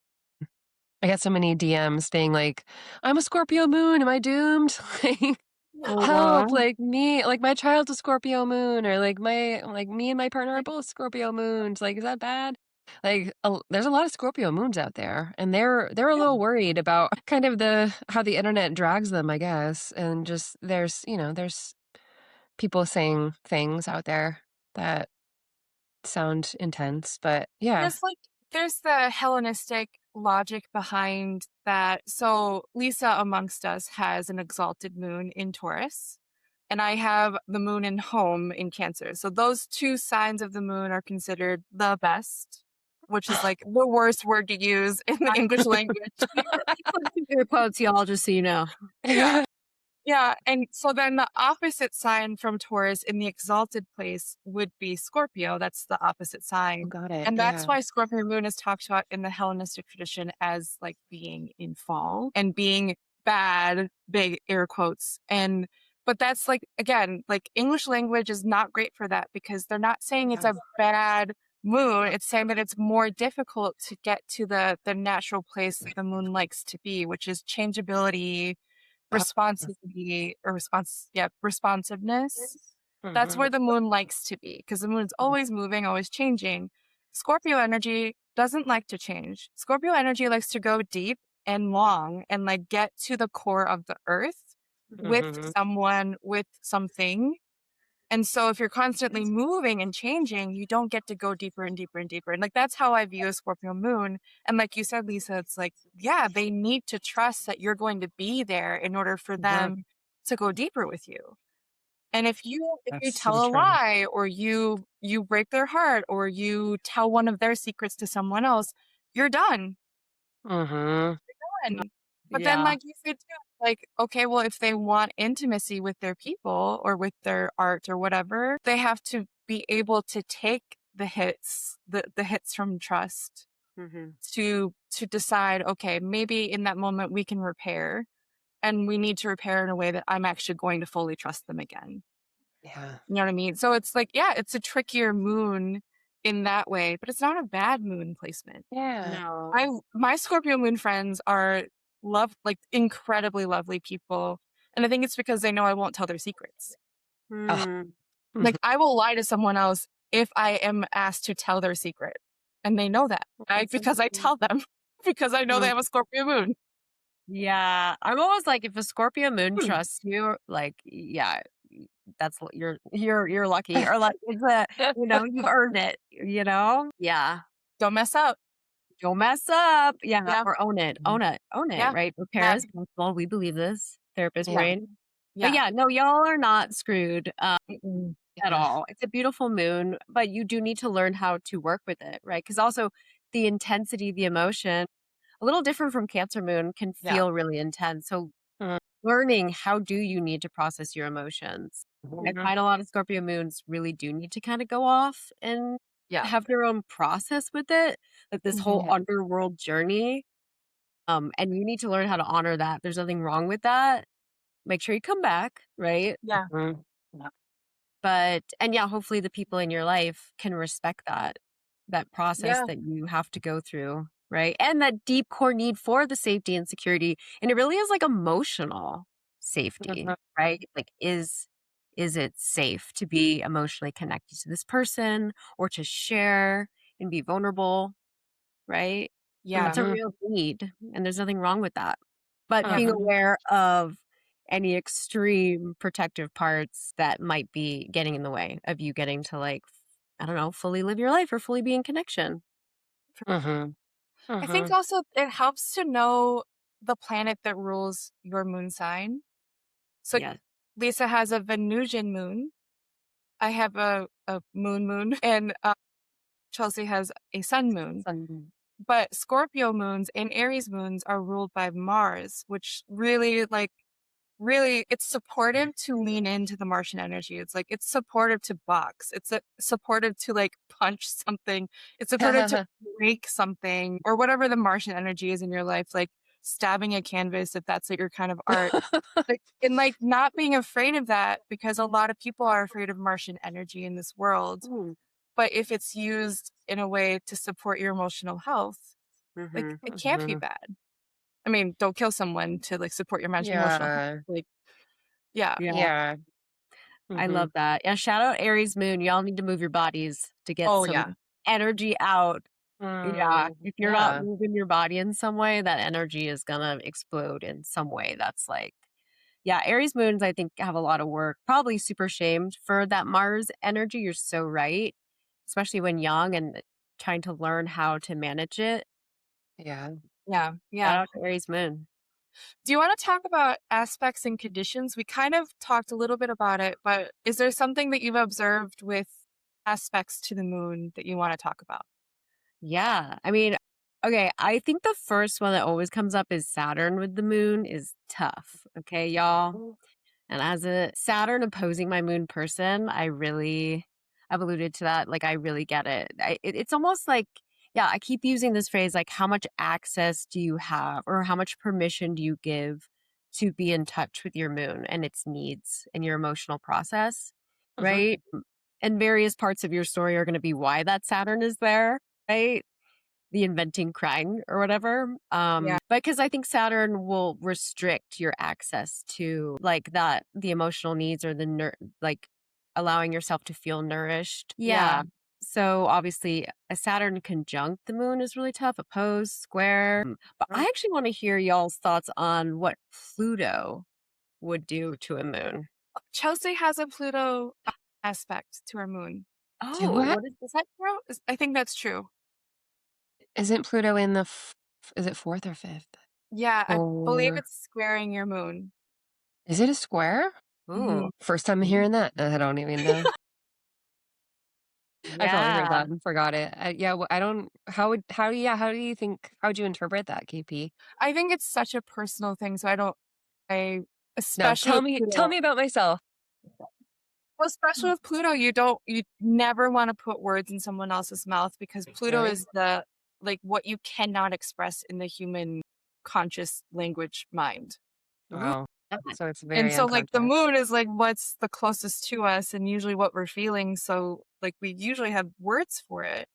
I got so many DMs being like, "I'm a Scorpio moon. Am I doomed? Like, help! Aw. Like my child's a Scorpio moon, or like me and my partner are both Scorpio moons. Like, is that bad?" There's a lot of Scorpio moons out there, and they're a Yeah. little worried about kind of the how the internet drags them, I guess, and just there's people saying things out there that sound intense, but yeah. There's the Hellenistic logic behind that. So Lisa amongst us has an exalted moon in Taurus, and I have the moon in home in Cancer. So those two signs of the moon are considered the best, which is like the worst word to use in the English language. Your quotes, y'all, just so you know. Yeah. Yeah, and so then the opposite sign from Taurus in the exalted place would be Scorpio. That's the opposite sign. Got it. And that's Yeah. why Scorpio moon is talked about in the Hellenistic tradition as like being in fall and being bad, big air quotes. But that's like, again, like English language is not great for that because they're not saying it's Yeah. a bad moon. It's saying that it's more difficult to get to the natural place that the moon likes to be, which is changeability, responsiveness. That's Mhm. where the moon likes to be because the moon's always moving, always changing. Scorpio energy doesn't like to change. Scorpio energy likes to go deep and long and like get to the core of the earth with Mhm. someone, with something. And so if you're constantly moving and changing, you don't get to go deeper and deeper and deeper. And like that's how I view a Scorpio moon. And like you said, Lisa, it's like, yeah, they need to trust that you're going to be there in order for Mhm. them to go deeper with you. And if you That's so tell a true. lie or you break their heart or you tell one of their secrets to someone else, you're done. Mhm. Done. But then Yeah. like you said too, like, okay, well, if they want intimacy with their people or with their art or whatever, they have to be able to take the hits, the hits from trust Mhm. to decide, okay, maybe in that moment we can repair and we need to repair in a way that I'm actually going to fully trust them again. Yeah. You know what I mean? So it's like, yeah, it's a trickier moon in that way, but it's not a bad moon placement. Yeah. No. My Scorpio moon friends are like incredibly lovely people. And I think it's because they know I won't tell their secrets. Oh. Mm. Mhm. Like I will lie to someone else if I am asked to tell their secret. And they know that. That's so Because I sweet. tell them because I know they Mm. have a Scorpio moon. Yeah. I'm always like, if a Scorpio moon Hmm. trusts you, like, yeah, you're lucky. Or like it's a, you've earned it, you know? Yeah. Don't mess up. Don't mess up. Yeah. Yeah. Or own it. Mhm. Own it. Own it. Yeah. Right. Repair Yeah. is possible. We believe this. Therapist Yeah. Yeah. brain. But Yeah. yeah, no, y'all are not screwed. Mm-mm. at Yeah. all. It's a beautiful moon, but you do need to learn how to work with it, right? Because also the intensity, the emotion, a little different from Cancer moon, can Yeah. feel really intense. So Mhm. learning how do you need to process your emotions. I Mhm. find a lot of Scorpio moons really do need to kind of go off and Yeah. have their own process with it, like this whole Yeah. underworld journey. And you need to learn how to honor that. There's nothing wrong with that. Make sure you come back, right? Yeah. Mhm. Yeah. But and yeah, hopefully the people in your life can respect that process Yeah. that you have to go through, right? And that deep core need for the safety and security. And it really is like emotional safety, Mhm. right? Like is it safe to be emotionally connected to this person or to share and be vulnerable, right? Yeah. That's a Mhm. real need, and there's nothing wrong with that. But Yeah. being Mhm. aware of any extreme protective parts that might be getting in the way of you getting to, like, I don't know, fully live your life or fully be in connection. Mhm. I think Mhm. also it helps to know the planet that rules your moon sign. So Yes. Lisa has a Venusian moon. I have a moon, and Chelsea has a sun moon. Sun. But Scorpio moons and Aries moons are ruled by Mars, which really, it's supportive to lean into the Martian energy. It's like it's supportive to box. It's supportive to like punch something. It's supportive to break something or whatever the Martian energy is in your life, like stabbing a canvas if that's like your kind of art. Like and like not being afraid of that because a lot of people are afraid of Martian energy in this world. Mm. But if it's used in a way to support your emotional health, like Mhm. it can't be Mhm. bad. I mean, don't kill someone to like support your emotional health. Yeah. Like, yeah. Yeah, Yeah. I love Mhm. that. Yeah, shout out Aries moon. Y'all need to move your bodies to get Oh, some yeah. energy out. Yeah, Mm. if you're not Yeah. moving your body in some way, that energy is gonna explode in some way that's like yeah, Aries moons, I think, have a lot of work. Probably super shamed for that Mars energy. You're so right, especially when young and trying to learn how to manage it. Yeah. Yeah. Shout Yeah. out to Aries moon. Do you want to talk about aspects and conditions? We kind of talked a little bit about it, but is there something that you've observed with aspects to the moon that you want to talk about? Yeah, I mean, okay, I think the first one that always comes up is Saturn with the moon is tough. Okay, y'all. And as a Saturn opposing my moon person, I've alluded to that. Like, I really get it. It's almost like, yeah, I keep using this phrase, like, how much access do you have or how much permission do you give to be in touch with your moon and its needs and your emotional process, Mhm. right? And various parts of your story are going to be why that Saturn is there, right? The inventing crying or whatever. Yeah. But because I think Saturn will restrict your access to like that, the emotional needs or like allowing yourself to feel nourished. Yeah. Yeah. So obviously, a Saturn conjunct the moon is really tough, opposed, square. But I Mhm. actually want to hear y'all's thoughts on what Pluto would do to a moon. Chelsea has a Pluto aspect to her moon. Do Oh, what? what is Is that true? I think that's true. Isn't Pluto in the is it 4th or 5th? Yeah. I believe Or it's squaring your moon. is it a square? Ooh. Mhm. First time hearing that. I don't even know. I probably heard Yeah. that and forgot it. Yeah, I don't how do you think how would you interpret that, KP? I think it's such a personal thing. So I, No, especially with tell Pluto, me about myself. well, especially with Pluto, you never want to put words in someone else's mouth because Pluto Really? is the like what you cannot express in the human conscious language mind. Ooh. Wow. So it's And very so like the unconscious. moon is like what's the closest to us and usually what we're feeling. So like we usually have words for it.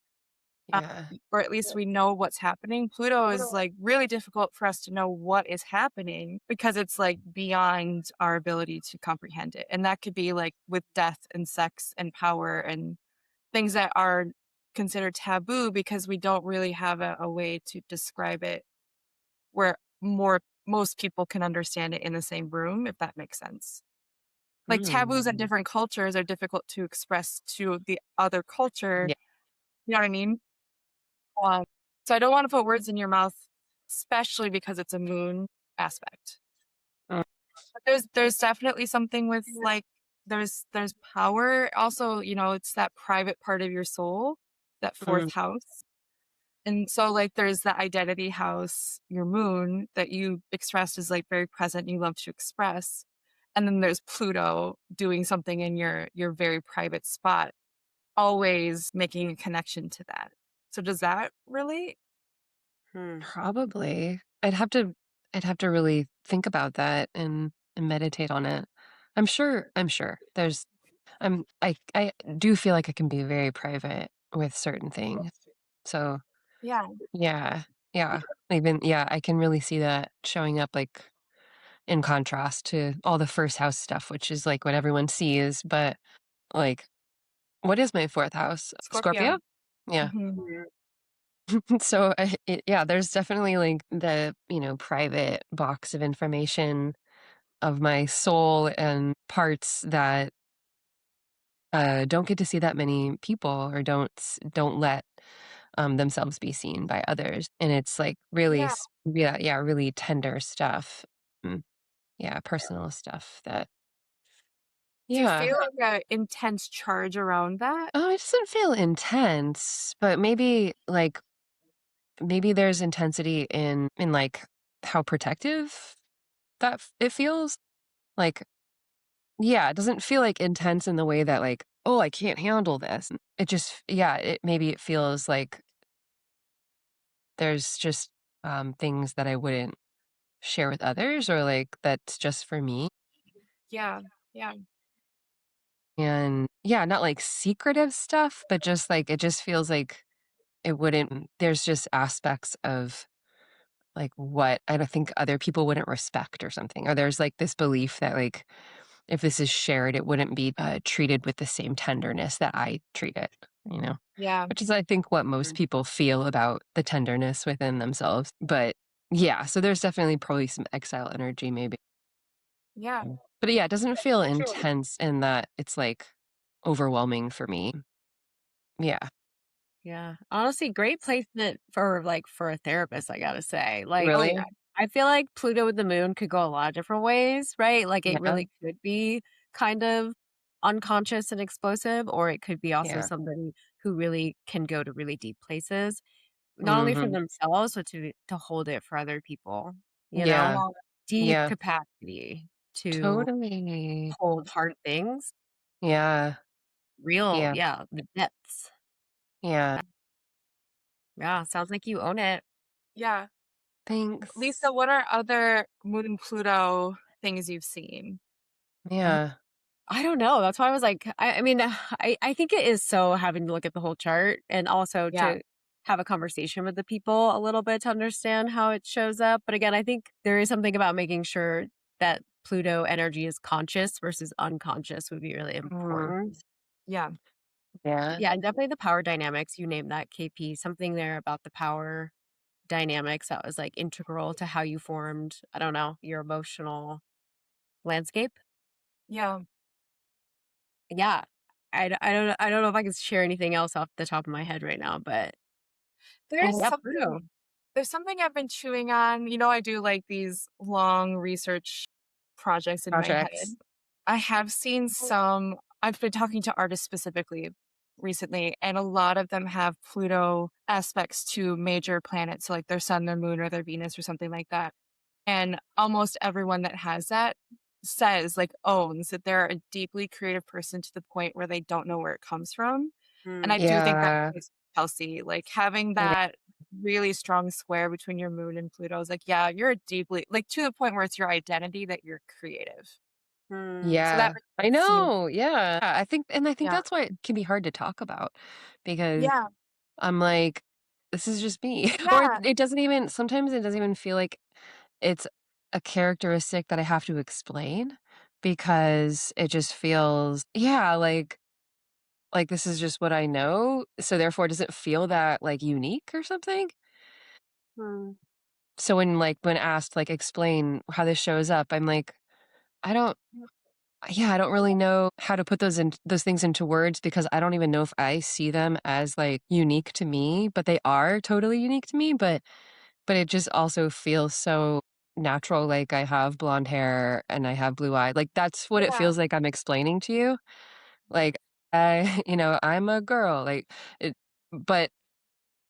Um, Yeah. or at least we know what's happening. Pluto is like really difficult for us to know what is happening because it's like beyond our ability to comprehend it. And that could be like with death and sex and power and things that are considered taboo because we don't really have a way to describe it where most people can understand it in the same room, if that makes sense. Like taboos in Mm. different cultures are difficult to express to the other culture. Yeah. You know what I mean? Um, so I don't want to put words in your mouth, especially because it's a moon aspect. Mm. But there's definitely something with like there's power. Also, it's that private part of your soul, that Mm. fourth house. And so, like, there's the identity house, your moon, that you expressed is like very present, you love to express. And then there's Pluto doing something in your very private spot, always making a connection to that. So does that relate? Hmm. Probably. I'd have to really think about that and meditate on it. I'm sure. I do feel like I can be very private with certain things. So, Yeah. yeah. Yeah. Even yeah, I can really see that showing up like in contrast to all the first house stuff, which is like what everyone sees, but like what is my fourth house? Scorpio. Scorpio? Yeah. Mhm. Hmm. So yeah, there's definitely like the, private box of information of my soul and parts that don't get to see that many people or don't let themselves be seen by others. And it's like really, Yeah. yeah, really tender stuff. Mm, yeah, personal stuff that, Do you yeah. feel like a intense charge around that? Oh, it doesn't feel intense, but maybe there's intensity in like how protective it feels. Like, yeah, it doesn't feel like intense in the way that like, oh, I can't handle this. It just, yeah, maybe it feels like there's just things that I wouldn't share with others or like that's just for me. Yeah. Yeah. And yeah, not like secretive stuff, but just like it just feels like it wouldn't, there's just aspects of like what I don't think other people wouldn't respect or something. Or there's like this belief that like if this is shared, it wouldn't be treated with the same tenderness that I treat it, you know, Yeah. which is, I think, what most people feel about the tenderness within themselves. But yeah, so there's definitely probably some exile energy, maybe. Yeah. But yeah, it doesn't feel intense in that it's like overwhelming for me. Yeah. Yeah. Honestly, great placement for a therapist, I gotta say. Like, Oh, yeah. Really? I feel like Pluto with the moon could go a lot of different ways, right? Like it Yeah. really could be kind of unconscious and explosive, or it could be also Yeah. somebody who really can go to really deep places, not only for Hmm. themselves, but to hold it for other people, you know? Yeah. Yeah. Deep Yeah. capacity to Totally. hold hard things. Yeah. Real, Yeah. yeah, the depths. Yeah. Yeah, sounds like you own it. Yeah. Thanks. Lisa, what are other Moon and Pluto things you've seen? Yeah. I don't know. That's why I was like, I mean, I think it is so having to look at the whole chart and also Yeah. to have a conversation with the people a little bit to understand how it shows up. But again, I think there is something about making sure that Pluto energy is conscious versus unconscious would be really Mm, important. Yeah. yeah. Yeah, and definitely the power dynamics. You named that KP, something there about the power dynamics that was like integral to how you formed, I don't know, your emotional landscape. Yeah. Yeah. I don't know if I can share anything else off the top of my head right now, but There's yeah, Pluto. something there's something I've been chewing on. I do like these long research projects in my head. Projects. I have seen some I've been talking to artists specifically recently, and a lot of them have Pluto aspects to major planets, so like their sun, their moon, or their Venus or something like that. And almost everyone that has that says, like, owns that they're a deeply creative person to the point where they don't know where it comes from. And I Mm, do think that Yeah. is Kelsey, like having Yeah. that really strong square between your moon and Pluto is like, yeah, you're a deeply like to the point where it's your identity that you're creative. mm, So that Yeah. I makes you know. Yeah. I think yeah. that's why it can be hard to talk about because Yeah. I'm like, this is just me. Or Yeah. it doesn't even, sometimes it doesn't even feel like it's a characteristic that I have to explain because it just feels, yeah, like this is just what I know. So therefore, does it feel that like unique or something? mm, So when asked like explain how this shows up, I'm like, I don't yeah, I don't really know how to put those things into words because I don't even know if I see them as like unique to me, but they are totally unique to me, but it just also feels so natural, like, I have blonde hair and I have blue eyes. Like, that's what it Yeah. feels like I'm explaining to you. Like, I I'm a girl, like, it but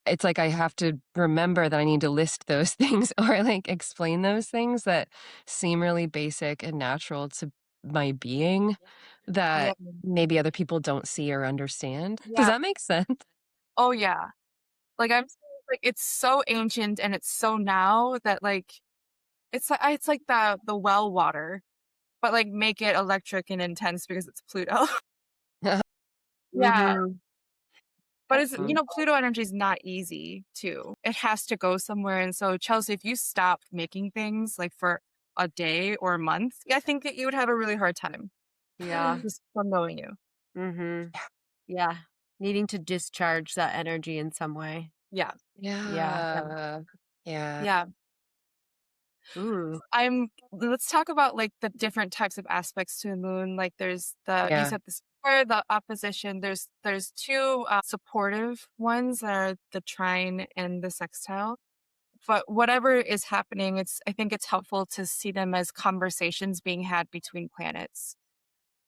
it's like I have to remember that I need to list those things or, like, explain those things that seem really basic and natural to my being Yeah. that maybe other people don't see or understand. Does Yeah. that make sense? Oh, yeah. Like, I'm saying, like, it's so ancient and it's so now that, like, it's like the well water, but, like, make it electric and intense because it's Pluto. Yeah. Mhm. But it's Mm. Pluto energy is not easy too. It has to go somewhere, and so, Chelsea, if you stopped making things, like, for a day or a month, I think that you would have a really hard time Yeah. just from knowing you. Mhm. Yeah. Needing to discharge that energy in some way. Yeah. Yeah. Yeah. Yeah. Yeah. Ooh. Let's talk about, like, the different types of aspects to the moon. Like, there's you Yeah. said the square, the opposition. There's 2, supportive ones that are the trine and the sextile. But whatever is happening, I think it's helpful to see them as conversations being had between planets.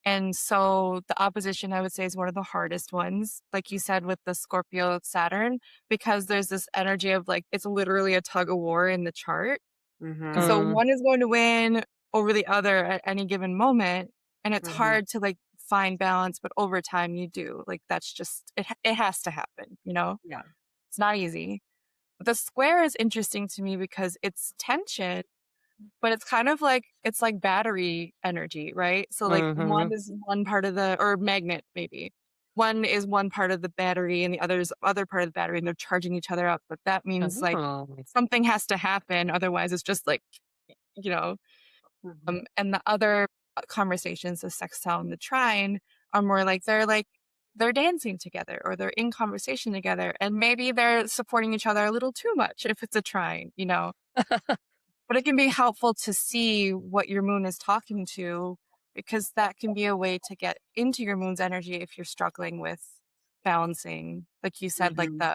And so the opposition, I would say, is one of the hardest ones, like you said with the Scorpio Saturn, because there's this energy of, like, it's literally a tug of war in the chart. And Mhm. so Mm. one is going to win over the other at any given moment, and it's Mhm. hard to, like, find balance, but over time you do. Like, that's just it has to happen, you know? Yeah. It's not easy. The square is interesting to me because it's tension, but it's kind of like it's like battery energy, right? So, like, one Mhm. is one part of the or magnet maybe. One is one part of the battery and the other is other part of the battery, and they're charging each other up, but that means, like, Oh. something has to happen, otherwise it's just, like, you know Mhm. and the other conversations, the sextile and the trine, are more like they're dancing together or they're in conversation together, and maybe they're supporting each other a little too much if it's a trine, you know? But it can be helpful to see what your moon is talking to because that can be a way to get into your moon's energy if you're struggling with balancing. Like you said, like Mhm.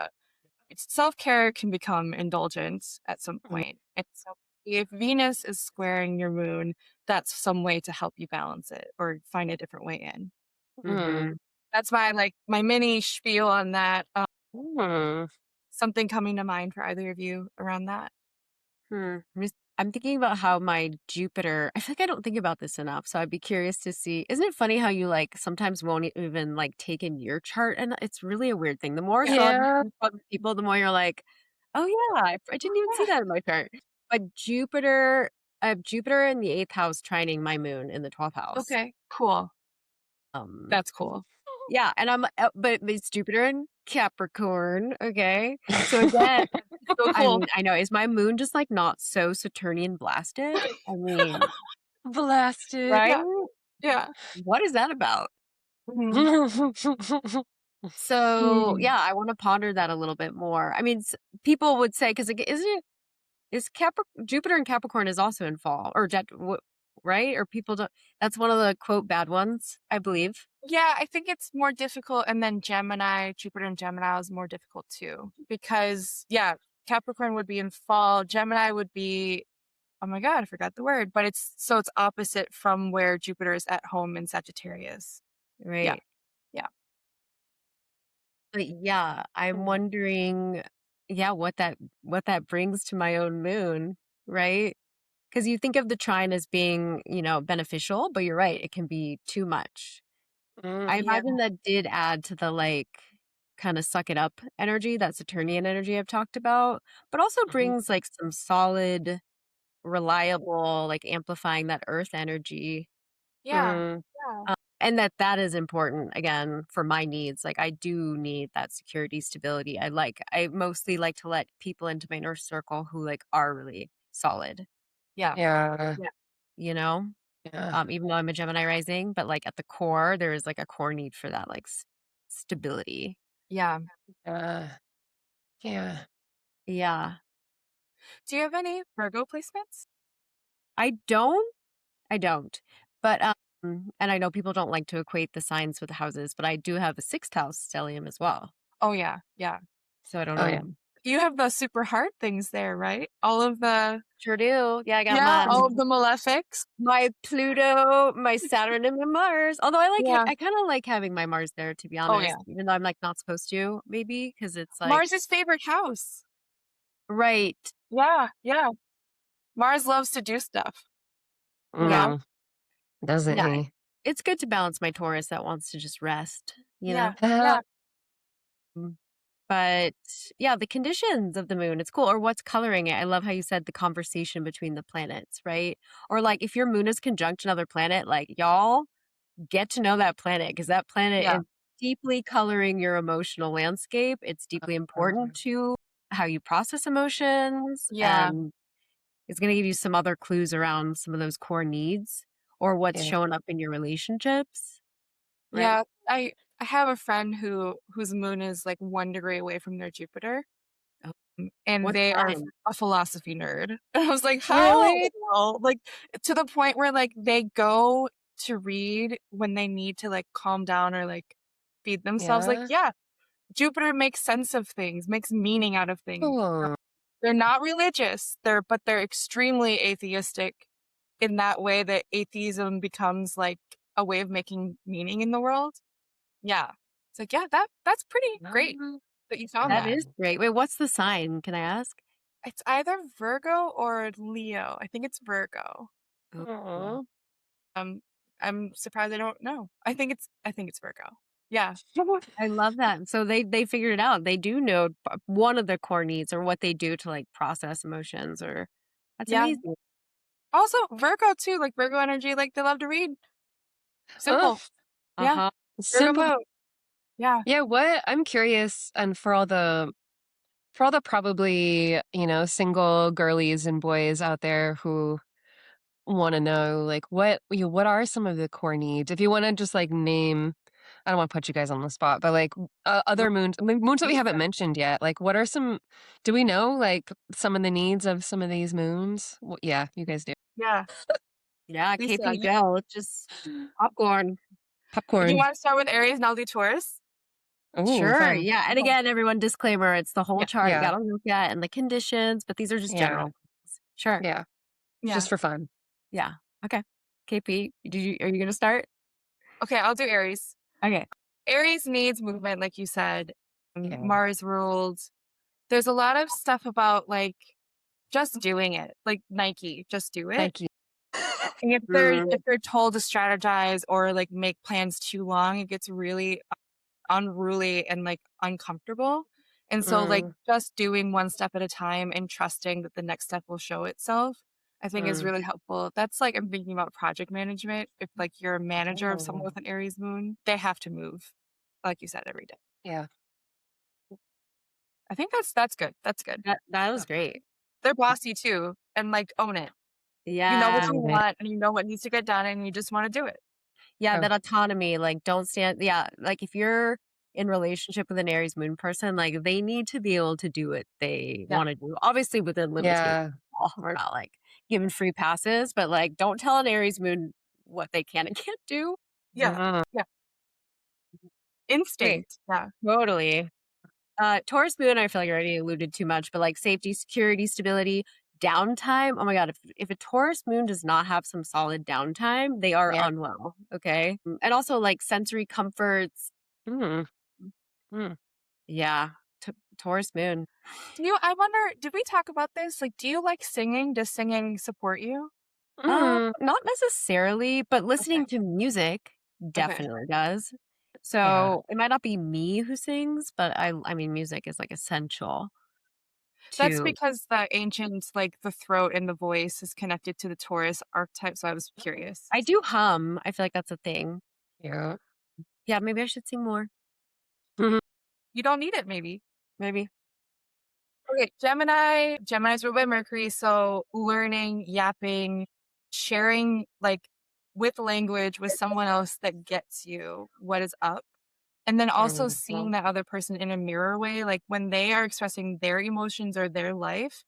self-care can become indulgent at some Mm. point. And so if Venus is squaring your moon, that's some way to help you balance it or find a different way in. Mm. Mhm. That's my mini spiel on that. Mm. Something coming to mind for either of you around that? Hmm. I'm thinking about how my Jupiter, I feel like I don't think about this enough. So I'd be curious to see. Isn't it funny how you like sometimes won't even like take in your chart? And it's really a weird thing. The more Yeah. astrology Yeah. you talk to people, the more you're like, oh, yeah, I didn't even see that in my chart. But Jupiter, I have Jupiter in the eighth house trining my moon in the 12th house. Okay, cool. Um, That's cool. yeah. And but it's Jupiter in Capricorn. Okay. So again, So I cool. mean, I know. Is my moon just like not so Saturnian blasted? I mean, Blasted. Yeah, right? yeah. What is that about? Mhm. So, Mm. yeah, I want to ponder that a little bit more. I mean, people would say, because isn't it, is Jupiter and Capricorn is also in fall or right? Or people don't, that's one of the quote bad ones, I believe. Yeah, I think it's more difficult, and then Jupiter and Gemini is more difficult too because, yeah, Capricorn would be in fall, Gemini would be oh my god, I forgot the word, but it's opposite from where Jupiter is at home in Sagittarius. Yeah, Right. yeah. But yeah, I'm Mm. wondering, yeah, what that brings to my own moon, right? Because you think of the trine as being, beneficial, but you're right, it can be too much. Mm. I Yeah, imagine that did add to the like kind of suck it up energy, that Saturnian energy I've talked about, but also Mhm. brings like some solid, reliable, like amplifying that earth energy. yeah, Mm. yeah, And that is important again for my needs. Like I do need that security, stability. I mostly like to let people into my inner circle who like are really solid, yeah, Yeah. yeah, you know? Yeah. Even though I'm a Gemini rising, but like at the core, there is like a core need for that like stability. yeah. Yeah. Yeah. Yeah. Do you have any Virgo placements? I don't. I don't. But and I know people don't like to equate the signs with the houses, but I do have a sixth house stellium as well. Oh, yeah, yeah. So I don't Oh, yeah. know. you have the super hard things there, right? All of the Sure do. Yeah, I got all of the malefics. my Pluto, my Saturn, and my Mars. Although Yeah. I kind of like having my Mars there, to be Oh yeah. honest, even though I'm like not supposed to, maybe because it's like Mars' favorite house. right. Yeah, yeah. Mars loves to do stuff. You Yeah, know? Doesn't yeah. he? It's good to balance my Taurus that wants to just rest. You Yeah, know. yeah, Mm. But yeah, the conditions of the moon, it's cool. Or what's coloring it. I love how you said the conversation between the planets, right? Or like if your moon is conjunct another planet, like y'all get to know that planet because that planet yeah, is deeply coloring your emotional landscape. It's deeply important to how you process emotions yeah, and it's going to give you some other clues around some of those core needs or what's Yeah. showing up in your relationships, right? yeah. I have a friend whose moon is like 1 degree away from their Jupiter, Oh, and what they are sign? a philosophy nerd. And I was like, how? Really? Like to the point where like they go to read when they need to like calm down or like feed themselves. Like, Yeah. yeah, Jupiter makes sense of things, makes meaning out of things. Cool. They're not religious. They're extremely atheistic in that way that atheism becomes like a way of making meaning in the world. Yeah. It's like, yeah, that's pretty great that you found That that. Yeah. is great. Wait, what's the sign? Can I ask? It's either Virgo or Leo. I think it's Virgo. Ooh. Aw. Um, I'm surprised I don't know. I think it's Virgo. Yeah. I love that. So they figured it out. They do know one of their core needs or what they do to like process emotions or that's Yeah. amazing. Also Virgo too, like Virgo energy, like they love to read. Oh, Simple. Yeah. Uh-huh. Virgo simple. moon. Yeah. Yeah, what I'm curious, and for all the probably, single girlies and boys out there who want to know, like, what are some of the core needs? If you want to just like name, I don't want to put you guys on the spot, but like other moons, I mean, moons that we haven't mentioned yet. Like, what are some? Do we know like some of the needs of some of these moons? Yeah, you guys do. Yeah. Yeah, Lisa, KP go. Just popcorn. you Popcorn. want to start with Aries and I'll do Taurus? Oh, Sure. fun. Yeah. And Okay. again, everyone disclaimer, it's the whole Yeah. chart you Yeah, gotta look at and the conditions, but these are just yeah, general things. Sure. yeah. Yeah. Just for fun. Yeah. Okay. KP, are you gonna start? Okay, I'll do Aries. Okay. Aries needs movement, like you said. Yeah. Mars ruled. There's a lot of stuff about like just doing it, like Nike, just do it. Thank you. And if they're Mm, if they're told to strategize or like make plans too long, it gets really unruly and like uncomfortable. And so like Mm, just doing one step at a time and trusting that the next step will show itself, I think is mm. really helpful. That's like I'm thinking about project management. If like you're a manager of someone Oh, with an Aries moon, they have to move, like you said, every day. yeah. I think that's good. That's good. that was great. They're bossy too, and like own it. You know what Yeah. you Own it. want, and you know what needs to get done, and you just want to do it. Yeah, Oh, that autonomy, like don't stand yeah, like if you're in relationship with an Aries moon person, like they need to be able to do what they Yeah, want to do. Obviously within limitations. yeah. We're not like giving free passes, but like don't tell an Aries moon what they can and can't do. yeah, Mm, yeah. Okay, Instinct. Yeah, totally. Taurus moon, I feel like I already alluded too much, but like safety, security, stability, downtime. Oh my God, if a Taurus moon does not have some solid downtime, they are yeah. unwell. Okay. And also like sensory comforts. Mm, mm, Yeah. Taurus moon. I wonder, did we talk about this? Like, do you like singing? Does singing support you? mm. Not necessarily, but Okay. listening to music Okay. definitely does. Yeah. So it might not be me who sings, but I mean, music is like essential That's to. because the ancient, like the throat and the voice is connected to the Taurus archetype. So I was curious. I do hum. I feel like that's a thing. Yeah. Yeah, maybe I should sing more. Mhm. You don't need it, maybe. Maybe. Okay, Gemini. Gemini's ruled by Mercury, so learning, yapping, sharing like with language with someone else that gets you what is up. And then also Mm, seeing that other person in a mirror way, like when they are expressing their emotions or their life,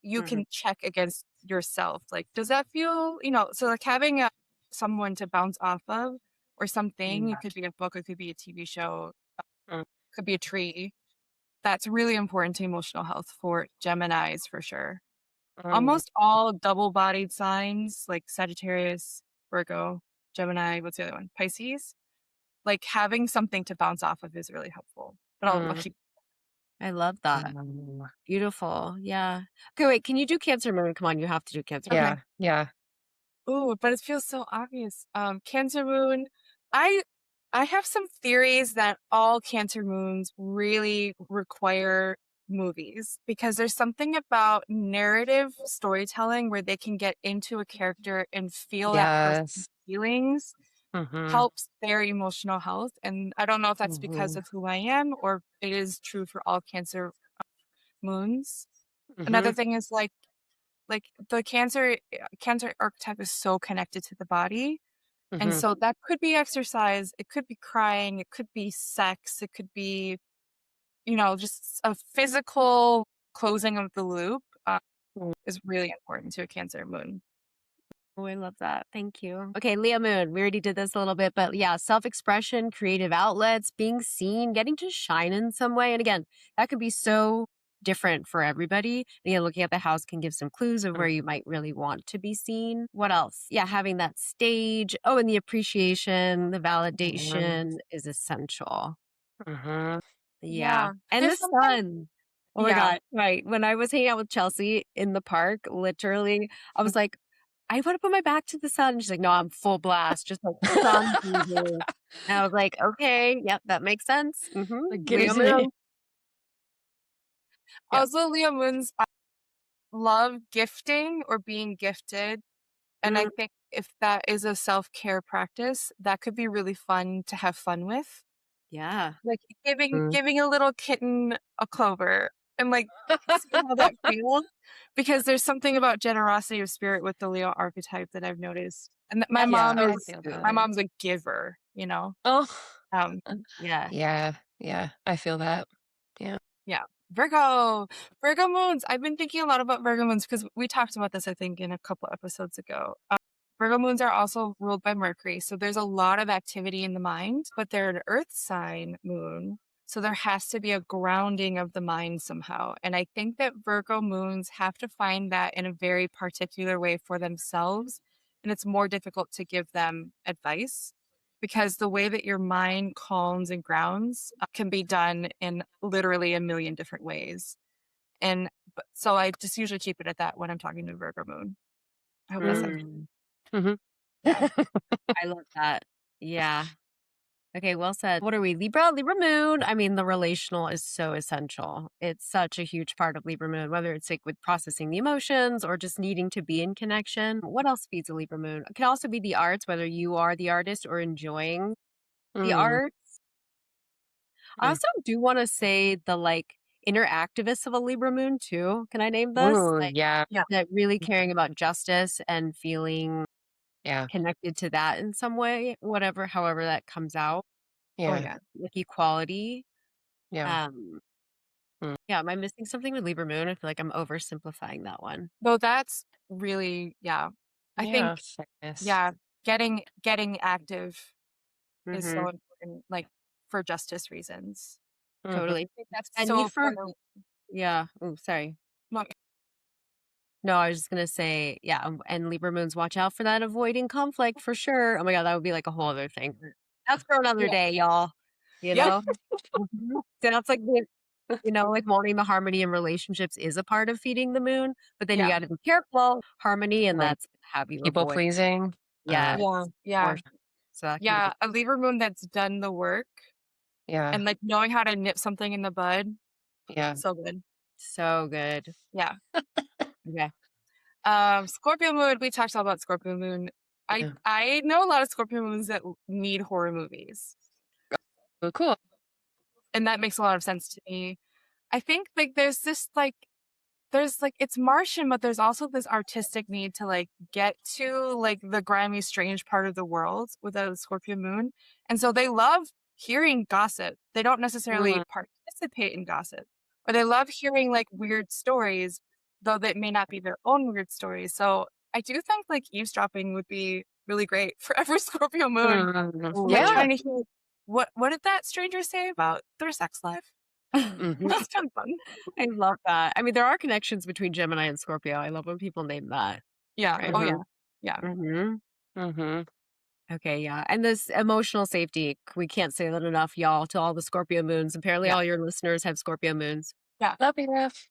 you Mhm. can check against yourself. Like, does that feel, so like having someone to bounce off of or something, Mm. it could be a book, it could be a TV show, mm. could be a tree. that's really important to emotional health for Geminis for sure. Mm. Almost all double-bodied signs like Sagittarius, Virgo, Gemini, what's the other one? Pisces. Like having something to bounce off of is really helpful. But I'll Mm. keep. I love that. Mm. Beautiful. Yeah. Okay, wait, can you do Cancer Moon? Come on, you have to do Cancer Moon. Okay. Yeah, yeah. Ooh, but it feels so obvious. Cancer moon. I I have some theories that all Cancer moons really require movies because there's something about narrative storytelling where they can get into a character and feel that person's Yes. feelings Mhm. helps their emotional health. And I don't know if that's because Mhm. of who I am or it is true for all Cancer moons. Another Mhm. thing is like the cancer archetype is so connected to the body. And Mhm. so that could be exercise, it could be crying, it could be sex, it could be, just a physical closing of the loop Mm. is really important to a Cancer moon. Oh, I love that. Thank you. Okay, Leo Moon. We already did this a little bit, but yeah, self expression, creative outlets, being seen, getting to shine in some way. And again, that could be so different for everybody. And again, looking at the house can give some clues of where you might really want to be seen. What else? Yeah, having that stage. Oh, and the appreciation, the Mhm. validation is essential. Mhm. Yeah. Yeah. And the There's something. sun. Oh my Yeah. God. Right. When I was hanging out with Chelsea in the park, literally, I was like, I want to put my back to the sun. And she's like, no, I'm full blast, just like sun bathing. And I was like, okay, yep, that makes sense. Give it Leo to me. moon. Yeah. Also, Leo moons love gifting or being gifted. And I Mm, think if that is a self-care practice, that could be really fun to have fun with. yeah. Like giving Mm. giving a little kitten a clover and like see how that feels. Because there's something about generosity of spirit with the Leo archetype that I've noticed. And that my That's Yeah, mom I so is feel my that. good. mom's a giver, you know? Oh. Um, Yeah. Yeah, yeah, I feel that. Yeah. yeah. Virgo. Virgo moons. I've been thinking a lot about Virgo moons because we talked about this, I think, in a couple episodes ago. Virgo moons are also ruled by Mercury, so there's a lot of activity in the mind, but they're an earth sign moon. So there has to be a grounding of the mind somehow. And I think that Virgo moons have to find that in a very particular way for themselves. And it's more difficult to give them advice because the way that your mind calms and grounds can be done in literally a million different ways. So I just usually keep it at that when I'm talking to Virgo moon. I hope that's okay. Mm, Mhm. Yeah. I love that. Yeah. Okay, well said. What are we? Libra, Libra moon. I mean, the relational is so essential. It's such a huge part of Libra moon, whether it's like with processing the emotions or just needing to be in connection. What else feeds a Libra moon? It can also be the arts, whether you are the artist or enjoying the Mm. art. I Mm. also do want to say the like inner activist of a Libra moon too. Can I name this? Ooh, Like yeah. Yeah. that really caring about justice and feeling Yeah, connected to that in some way, whatever, however that comes out, Oh, yeah, yeah. like equality. yeah. Um, Mm. yeah, am I missing something with Libra moon? I feel like I'm oversimplifying that one. Though that's really, yeah. I think, Yeah, sadness. yeah, getting active is Mm-hmm. so important, like for justice reasons. Mhm. Totally. I think that's And so need for important. yeah. Oh, sorry. No, No, I was just gonna say, yeah, and Libra moons, watch out for that avoiding conflict for sure. Oh my God, that would be like a whole other thing. That's for another yeah. day, y'all. You Yep. know? Mhm. So that's like like wanting the harmony in relationships is a part of feeding the moon, but then you Yeah. gotta be careful, harmony, and Right. that's how you People avoid. pleasing. Yes, Yeah. for Yeah. sure. So that can be Yeah. A Libra moon that's done the work Yeah, and like knowing how to nip something in the bud. yeah, So good. so good. Yeah. Okay. Scorpio moon, we talked all about Scorpio moon. I yeah. I know a lot of Scorpio moons that need horror movies. Oh, cool. And that makes a lot of sense to me. I think like there's like it's Martian, but there's also this artistic need to like get to like the grimy, strange part of the world with a Scorpio moon. And so they love hearing gossip. They don't necessarily Mm. participate in gossip, or they love hearing like weird stories, though that may not be their own weird stories. So I do think like eavesdropping would be really great for every Scorpio moon. Mm. Like Yeah. Ooh, trying to hear what did that stranger say about their sex life? Mhm. That's kind of fun. I love that. I mean, there are connections between Gemini and Scorpio. I love when people name that. Yeah. Right. Oh, yeah. Mhm. Yeah. Mhm. Mhm. Okay, yeah. And this emotional safety, we can't say that enough, y'all, to all the Scorpio moons. Apparently, Yeah. all your listeners have Scorpio moons. Yeah. Love you, Ref.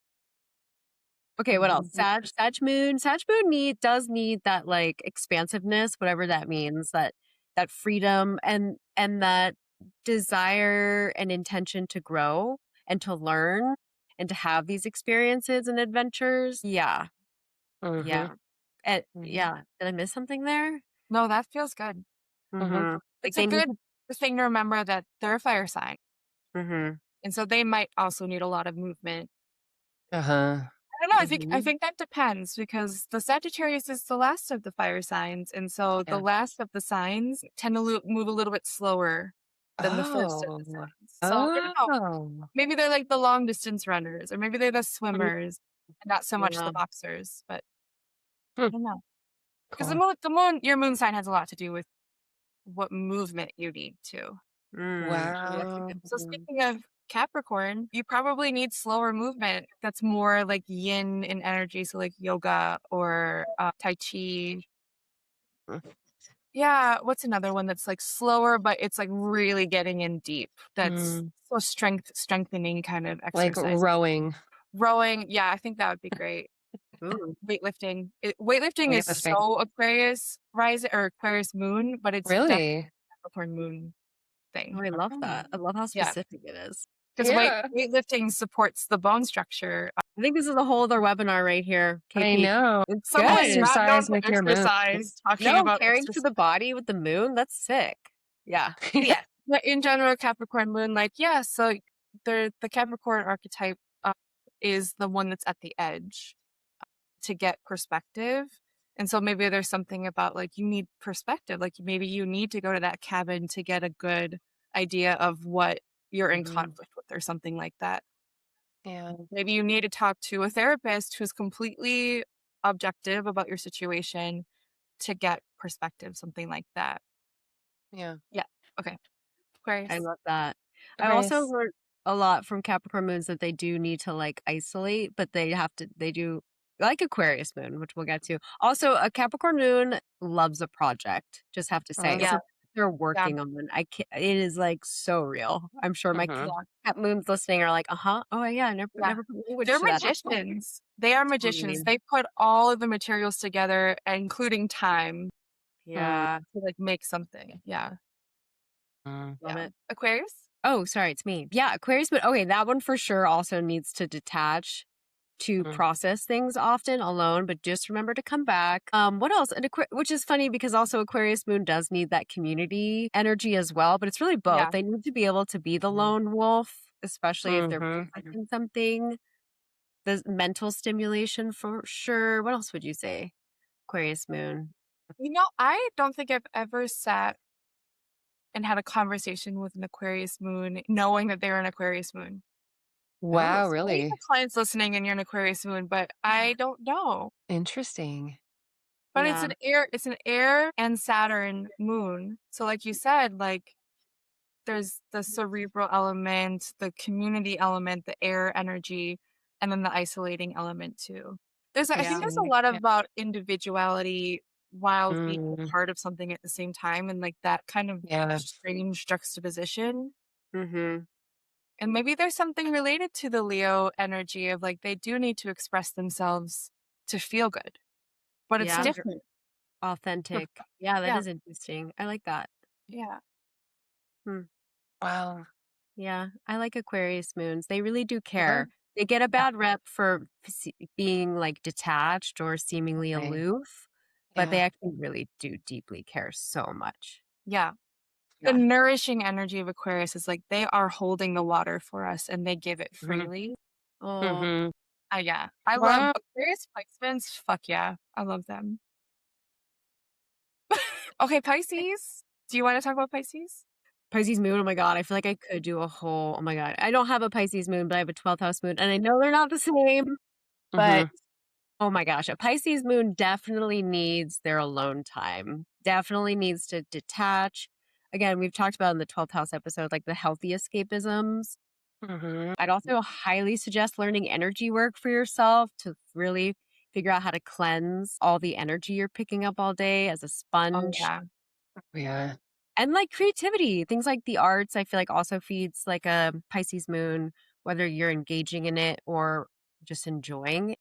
Okay, what else? Sag moon. Sag moon does need that like expansiveness, whatever that means, that freedom and that desire and intention to grow and to learn and to have these experiences and adventures. Yeah. Yeah. Mhm. And Mhm. yeah. Did I miss something there? No, that feels good. Mhm. Mm-hmm. Like It's a they need good thing to remember that they're a fire sign. mm-hmm. And so they might also need a lot of movement. Uh-huh. I don't know. I Mm-hmm. think that depends because the Sagittarius is the last of the fire signs, and so the Yeah. last of the signs tend to move a little bit slower than the first of Oh. the signs. So I don't know. Oh. Maybe they're like the long distance runners, or maybe they're the Mm, swimmers, and not so much Yeah. the boxers. But hmm, I don't know because cool. your moon sign has a lot to do with what movement you need to. Okay, that's a Wow. good So one. speaking of Capricorn, you probably need slower movement that's more like yin in energy, so like yoga or tai chi. Yeah, what's another one that's like slower, but it's like really getting in deep? That's Mm, so strengthening kind of like exercise. rowing. Rowing, yeah, I think that would be great. Ooh, Weightlifting, weightlifting is Weightlifting. so Aquarius rising or Aquarius moon, but it's definitely Really? Capricorn moon oh, thing. I love that. Oh. I love how Yeah, specific it is. because Yeah. weightlifting supports the bone structure. I think this is a whole other webinar right here, I KP. know. It's Someone who's good. not known Exercise for with your moon. exercise talking No, about caring for exercise. the body with the moon, that's sick. Yeah. But yeah, but in general, Capricorn moon, like, yeah, so the Capricorn archetype is the one that's at the edge to get perspective. And so maybe there's something about like you need perspective. Like maybe you need to go to that cabin to get a good idea of what you're in Mhm. conflict with or something like that. Yeah. Maybe you need to talk to a therapist who's completely objective about your situation to get perspective, something like that. Yeah. Yeah. Okay. I Aquarius. love that. I also Aquarius. learned a lot from Capricorn moons that they do need to like isolate, but they do like Aquarius moon, which we'll get to. Also, a Capricorn moon loves a project. Just have to say, Mm, Yeah. so they're Yeah. working on one. It is like so real. I'm sure my mhm. Yeah. Cap moons listening are like, oh yeah, I never Yeah. never put language They're to that. magicians. They are magicians. Totally. They put all of the materials together, including time, Mm, Yeah, to like make something. Yeah. mm, love Yeah. it. Aquarius? Oh, sorry, it's me. Yeah, Aquarius, but okay, that one for sure also needs to detach to mm. process things often alone, but just remember to come back. What else? Which is funny because also Aquarius moon does need that community energy as well, but it's really both. Yeah. They need to be able to be the lone wolf, especially if they're Mhm. processing something. The mental stimulation for sure. What else would you say? Aquarius moon. I don't think I've ever sat and had a conversation with an Aquarius moon knowing that they're an Aquarius moon. Oh, Wow, Maybe the really? client's listening and you're an Aquarius moon, but I don't know. Interesting. But yeah, it's an air and Saturn moon. So like you said, like there's the cerebral element, the community element, the air energy, and then the isolating element too. I think yeah, there's a Interesting. lot Yeah. about individuality while being Mm, part of something at the same time and like that kind of yeah. strange juxtaposition. mm-hmm. And maybe there's something related to the Leo energy of like they do need to express themselves to feel good, but it's Yeah, different. authentic. Yeah, that Yeah. is interesting. I like that. Yeah. Hmm. Wow. Yeah, I like Aquarius moons. They really do Yeah. care. They get a Yeah. bad rep for being like detached or seemingly Okay. aloof, but they Yeah. actually really do deeply care so much. Yeah. The Yeah. nourishing energy of Aquarius is like they are holding the water for us and they give it Mhm. freely. Oh, Mhm. Yeah. I love Wow. Aquarius placements. Fuck yeah. I love them. Okay, Pisces. Do you want to talk about Pisces? Pisces moon. Oh my God. I feel like I could do a whole, oh my God. I don't have a Pisces moon, but I have a 12th house moon. And I know they're not the same, but Mhm. oh my gosh, a Pisces moon definitely needs their alone time, definitely needs to detach. Again, we've talked about in the 12th house episode, like the healthy escapisms. I'd also highly suggest learning energy work for yourself to really figure out how to cleanse all the energy you're picking up all day as a Oh, sponge. yeah. Yeah. And like creativity, things like the arts, I feel like also feeds like a Pisces moon, whether you're engaging in it or just enjoying it.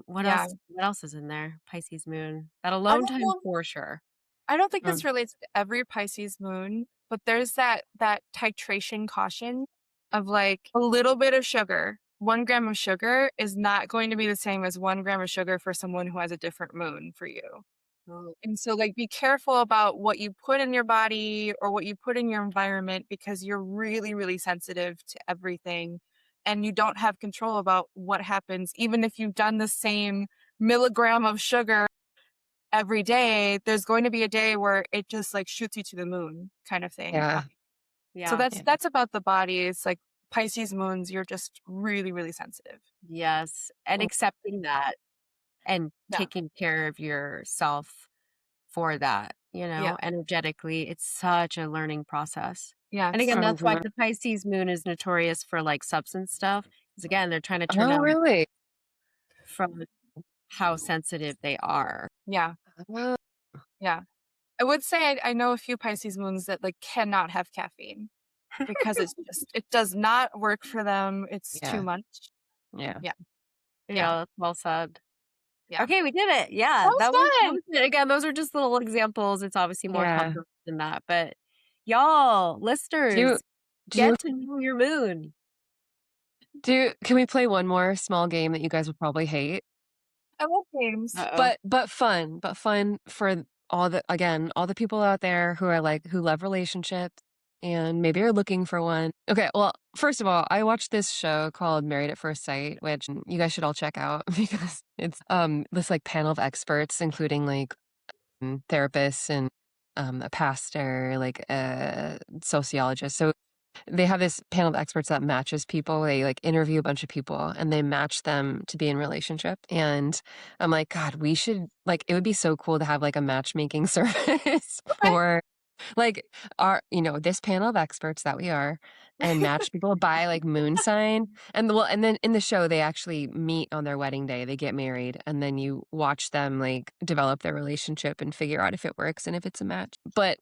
What Yeah. else? What else is in there? Pisces moon. That I alone don't time know. for sure. I don't think this Mm. relates to every Pisces moon, but there's that titration caution of like a little bit of sugar. 1 gram of sugar is not going to be the same as 1 gram of sugar for someone who has a different moon for you. Oh, And so, like, be careful about what you put in your body or what you put in your environment because you're really, really sensitive to everything. And you don't have control about what happens. Even if you've done the same milligram of sugar every day, there's going to be a day where it just like shoots you to the moon kind of thing. Yeah. So yeah. that's about the body. It's like Pisces moons, you're just really, really sensitive. Yes. And accepting that and Yeah. taking care of yourself for that, Yeah. energetically. It's such a learning process. And Yes. again, that's why Mhm. the Pisces moon is notorious for like substance stuff. Because again, they're trying to turn Oh, down really? from how sensitive they are. Yeah. Oh, Yeah. I would say I know a few Pisces moons that like cannot have caffeine because it does not work for them. It's too yeah. much. Yeah. Yeah. Yeah. Yeah, that's well said. Yeah. Okay, we did it. That Yeah, was that fun. was it. Again, those are just little examples. It's obviously more Yeah. complex than that. But y'all, Do you, listeners, do you, get to know your moon. can we play one more small game that you guys would probably hate? I love games. Uh-oh. But fun for all the people out there who are like, who love relationships and maybe are looking for one. Okay. Well, first of all, I watched this show called Married at First Sight, which you guys should all check out because it's, this like panel of experts, including like therapists and, a pastor, like a sociologist. So they have this panel of experts that matches people. They like interview a bunch of people and they match them to be in relationship. And I'm like, God, we should like it would be so cool to have like a matchmaking service Okay. for like this panel of experts that we are and match people by like moon sign. And then in the show they actually meet on their wedding day. They get married and then you watch them like develop their relationship and figure out if it works and if it's a match. But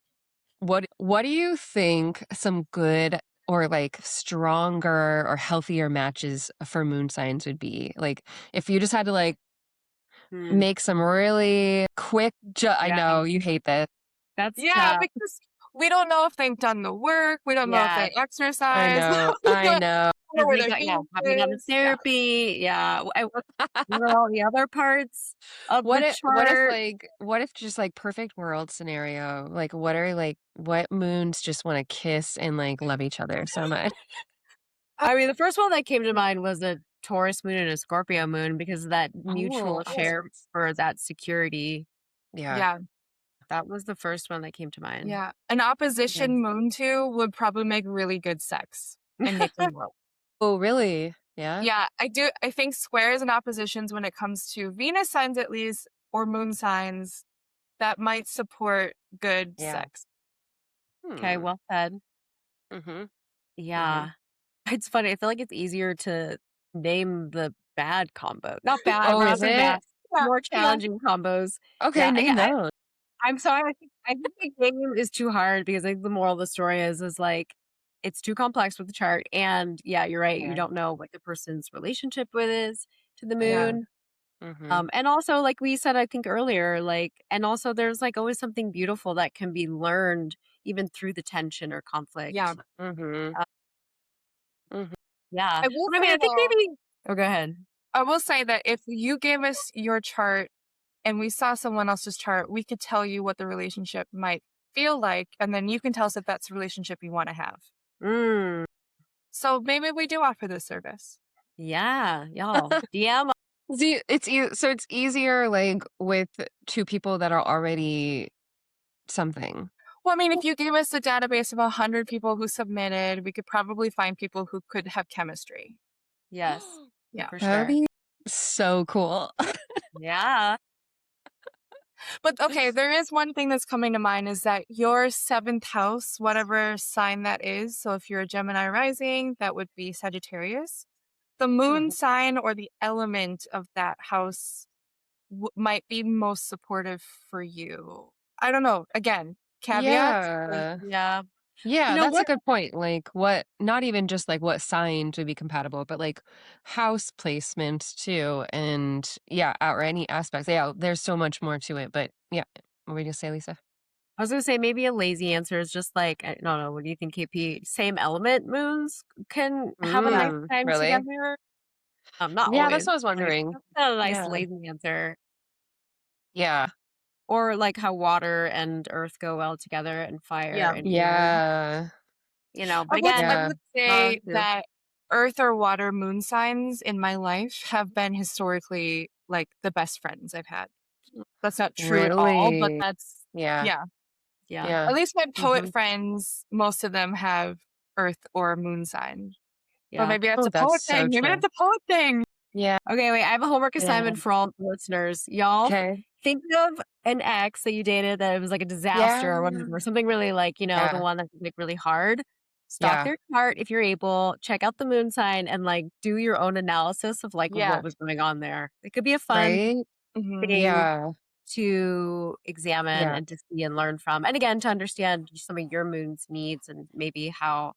what do you think some good or like stronger or healthier matches for moon signs would be? Like if you just had to like Hmm. make some really quick I Yeah, know you hate this. that's Yeah, tough. because we don't know if they've done the work. We don't know if Yeah. they exercise. We I don't know. know where They their got Venus have they done the is. Yeah. therapy? Yeah. What are all the other parts of the chart? What if just like perfect world scenario? Like what moons just want to kiss and like love each other so much? I mean, the first one that came to mind was a Taurus moon and a Scorpio moon because of that Oh, mutual share for that security. yeah. Yeah. That was the first one that came to mind. Yeah. An Yes. opposition moon to would probably make really good sex and make them work. Oh, really? Yeah. Yeah, I do. I think squares and oppositions when it comes to Venus signs, at least, or moon signs, that might support good Yeah. sex. Okay, Hmm. well said. Mm-hmm. Mm-hmm. Yeah. It's funny. I feel like it's easier to name the bad combo. Not bad, Oh, we're not is saying bad. it? Yeah. More Yeah. challenging combos. Okay, Yeah, name those. I'm sorry. I think the game is too hard because I think the moral of the story is like it's too complex with the chart. And yeah, you're right. You Yeah. don't know what the person's relationship with is to the Yeah. moon. Mm-hmm. And also, like we said, I think earlier, like, and also there's like always something beautiful that can be learned even through the tension or Yeah. conflict. Mm-hmm. Uh, Mm-hmm. yeah. I will But I mean, say I think though, maybe. Oh, go ahead. I will say that if you gave us your chart and we saw someone else's chart, we could tell you what the relationship might feel like, and then you can tell us if that's a relationship you want to have. Mm, So maybe we do offer this service. yeah, y'all. DM. See, so it's easier like with two people that are already something. Well, I mean, if you gave us a database of 100 people who submitted, we could probably find people who could have chemistry. Yes, Yeah. for That would sure. be so cool. Yeah. But okay, there is one thing that's coming to mind is that your seventh house, whatever sign that is, so if you're a Gemini rising, that would be Sagittarius. The moon sign or the element of that house might be most supportive for you. I don't know. Again, caveats. Yeah. Yeah. You Yeah, know that's a what? good point. Like what not even just like what sign to be compatible, but like house placement too. And yeah, or any aspects. Yeah, there's so much more to it. But yeah. What were you gonna say, Lisa? I was gonna say maybe a lazy answer is just like, I don't know, what do you think, KP? Same element moons can have a nice time Really? together. Not Yeah, that's always. what I was Like, wondering. that's not a nice Yeah. lazy answer. Yeah. Or like how water and earth go well together and fire Yeah. and air, Yeah. but I again, Yeah. would not say true. that earth or water moon signs in my life have been historically like the best friends I've had. That's not true at all, but Really? that's, Yeah. yeah. Yeah. Yeah. At least my poet Mhm. friends, most of them have earth or moon sign. But Yeah. maybe that's Oh, a that's poet so thing. Maybe true. that's a poet thing. Yeah. Okay, wait, I have a homework Yeah. assignment for all the listeners. Y'all Okay. think of an ex that you dated that it was like a disaster or Yeah. whatever, or something really like, the Yeah. one that's like really hard. Stalk Yeah. their chart if you're able, check out the moon sign and like do your own analysis of like Yeah. what was going on there. It could be a fun Right? Hmm. thing Yeah. to examine Yeah. and to see and learn from. And again, to understand some of your moon's needs and maybe how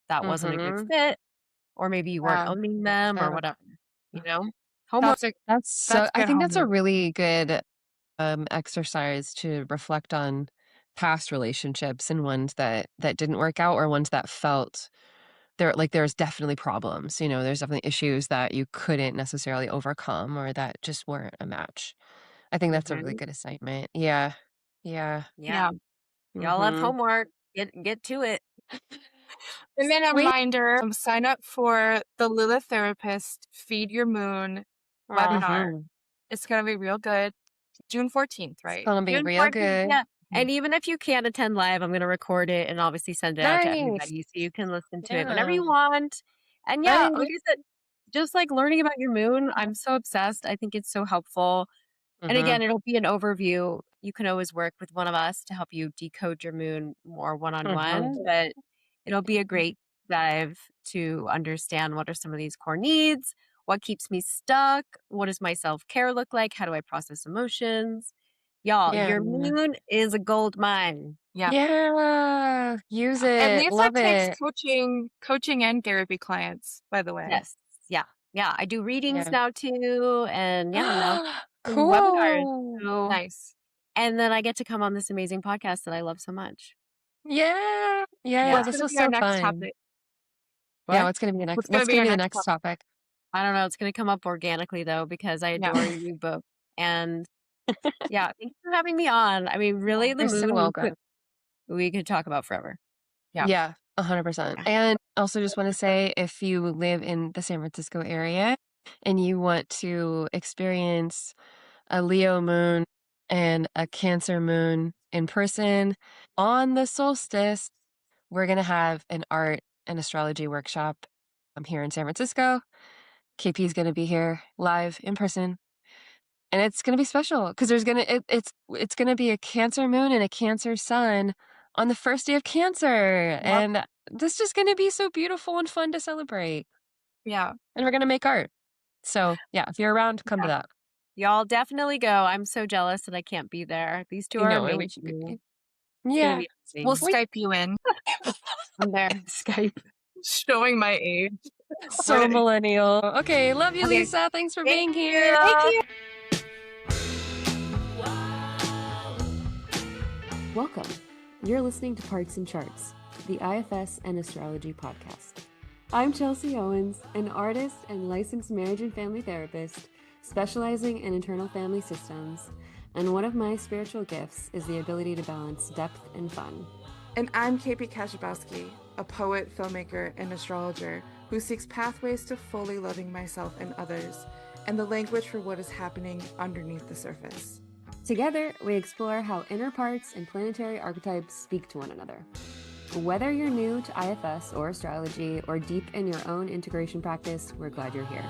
that wasn't a good Mhm. fit, or maybe you weren't Yeah. owning them or Yeah. whatever, you know? Homework. That's a That's that's I good think that's a homework. really good exercise to reflect on past relationships and ones that didn't work out or ones that felt there's definitely problems, there's definitely issues that you couldn't necessarily overcome or that just weren't a match. I think that's a really Mhm. good assignment. Yeah. Yeah. Yeah. Yeah. Y'all have Mhm. homework. Get to it. And then a Sweet. reminder, sign up for the Lilith Therapist Feed Your Moon Aw. webinar. Mhm. It's going to be real good. June 14th, It's right? gonna be June real 14th, good. yeah. Mhm. And even if you can't attend live, I'm gonna record it and obviously send it out to Nice. everybody so you can listen to it whenever Yeah. you want. And yeah, Nice. like I said, just like learning about your moon, I'm so obsessed. I think it's so helpful. And Mhm. again, it'll be an overview. You can always work with one of us to help you decode your moon more Mhm. one-on-one, but it'll be a great dive to understand what are some of these core needs, what keeps me stuck, what does my self-care look like, how do I process emotions? Y'all, Yeah. your moon is a gold mine. Yeah. Yeah. Use And it. Lisa Love takes it. coaching and therapy clients, by the way. Yes. Yeah. Yeah. I do readings Yeah. now too. And yeah, now some webinars. Cool. So, Nice. and then I get to come on this amazing podcast that I love so much. Yeah. Yeah, What's Yeah. this going to was be our so next fun. topic? Yeah, What? What's going to what's be gonna our be the next next topic? topic? I don't know. It's going to come up organically though, because I Yeah. adore you both. And yeah, thanks for having me on. I mean, really, the You're so moon welcome. we could talk about forever. Yeah. Yeah, 100%. Yeah. And also just want to say if you live in the San Francisco area and you want to experience a Leo moon and a Cancer moon in person on the solstice, we're going to have an art and astrology workshop. I'm here in San Francisco. KP is going to be here live in person. And it's gonna be special because it's gonna be a Cancer moon and a Cancer sun on the first day of Cancer, Yep. and this is gonna be so beautiful and fun to celebrate. Yeah. And we're gonna make art. So yeah, if you're around, come to Yeah. that. Y'all definitely go. I'm so jealous that I can't be there. These two You are know, I wish you could amazing. be. It's going to Yeah, be We'll amazing. Skype you in. I'm there. Skype. Showing my age. so millennial. Okay, love you, Okay. Lisa. Thanks for Thank being here. you. Thank you. Welcome. You're listening to Parts and Charts, the IFS and Astrology podcast. I'm Chelsea Owens, an artist and licensed marriage and family therapist specializing in internal family systems, and one of my spiritual gifts is the ability to balance depth and fun. And I'm KP Kashabowski, a poet, filmmaker, and astrologer who seeks pathways to fully loving myself and others, and the language for what is happening underneath the surface. Together, we explore how inner parts and planetary archetypes speak to one another. Whether you're new to IFS or astrology or deep in your own integration practice, we're glad you're here.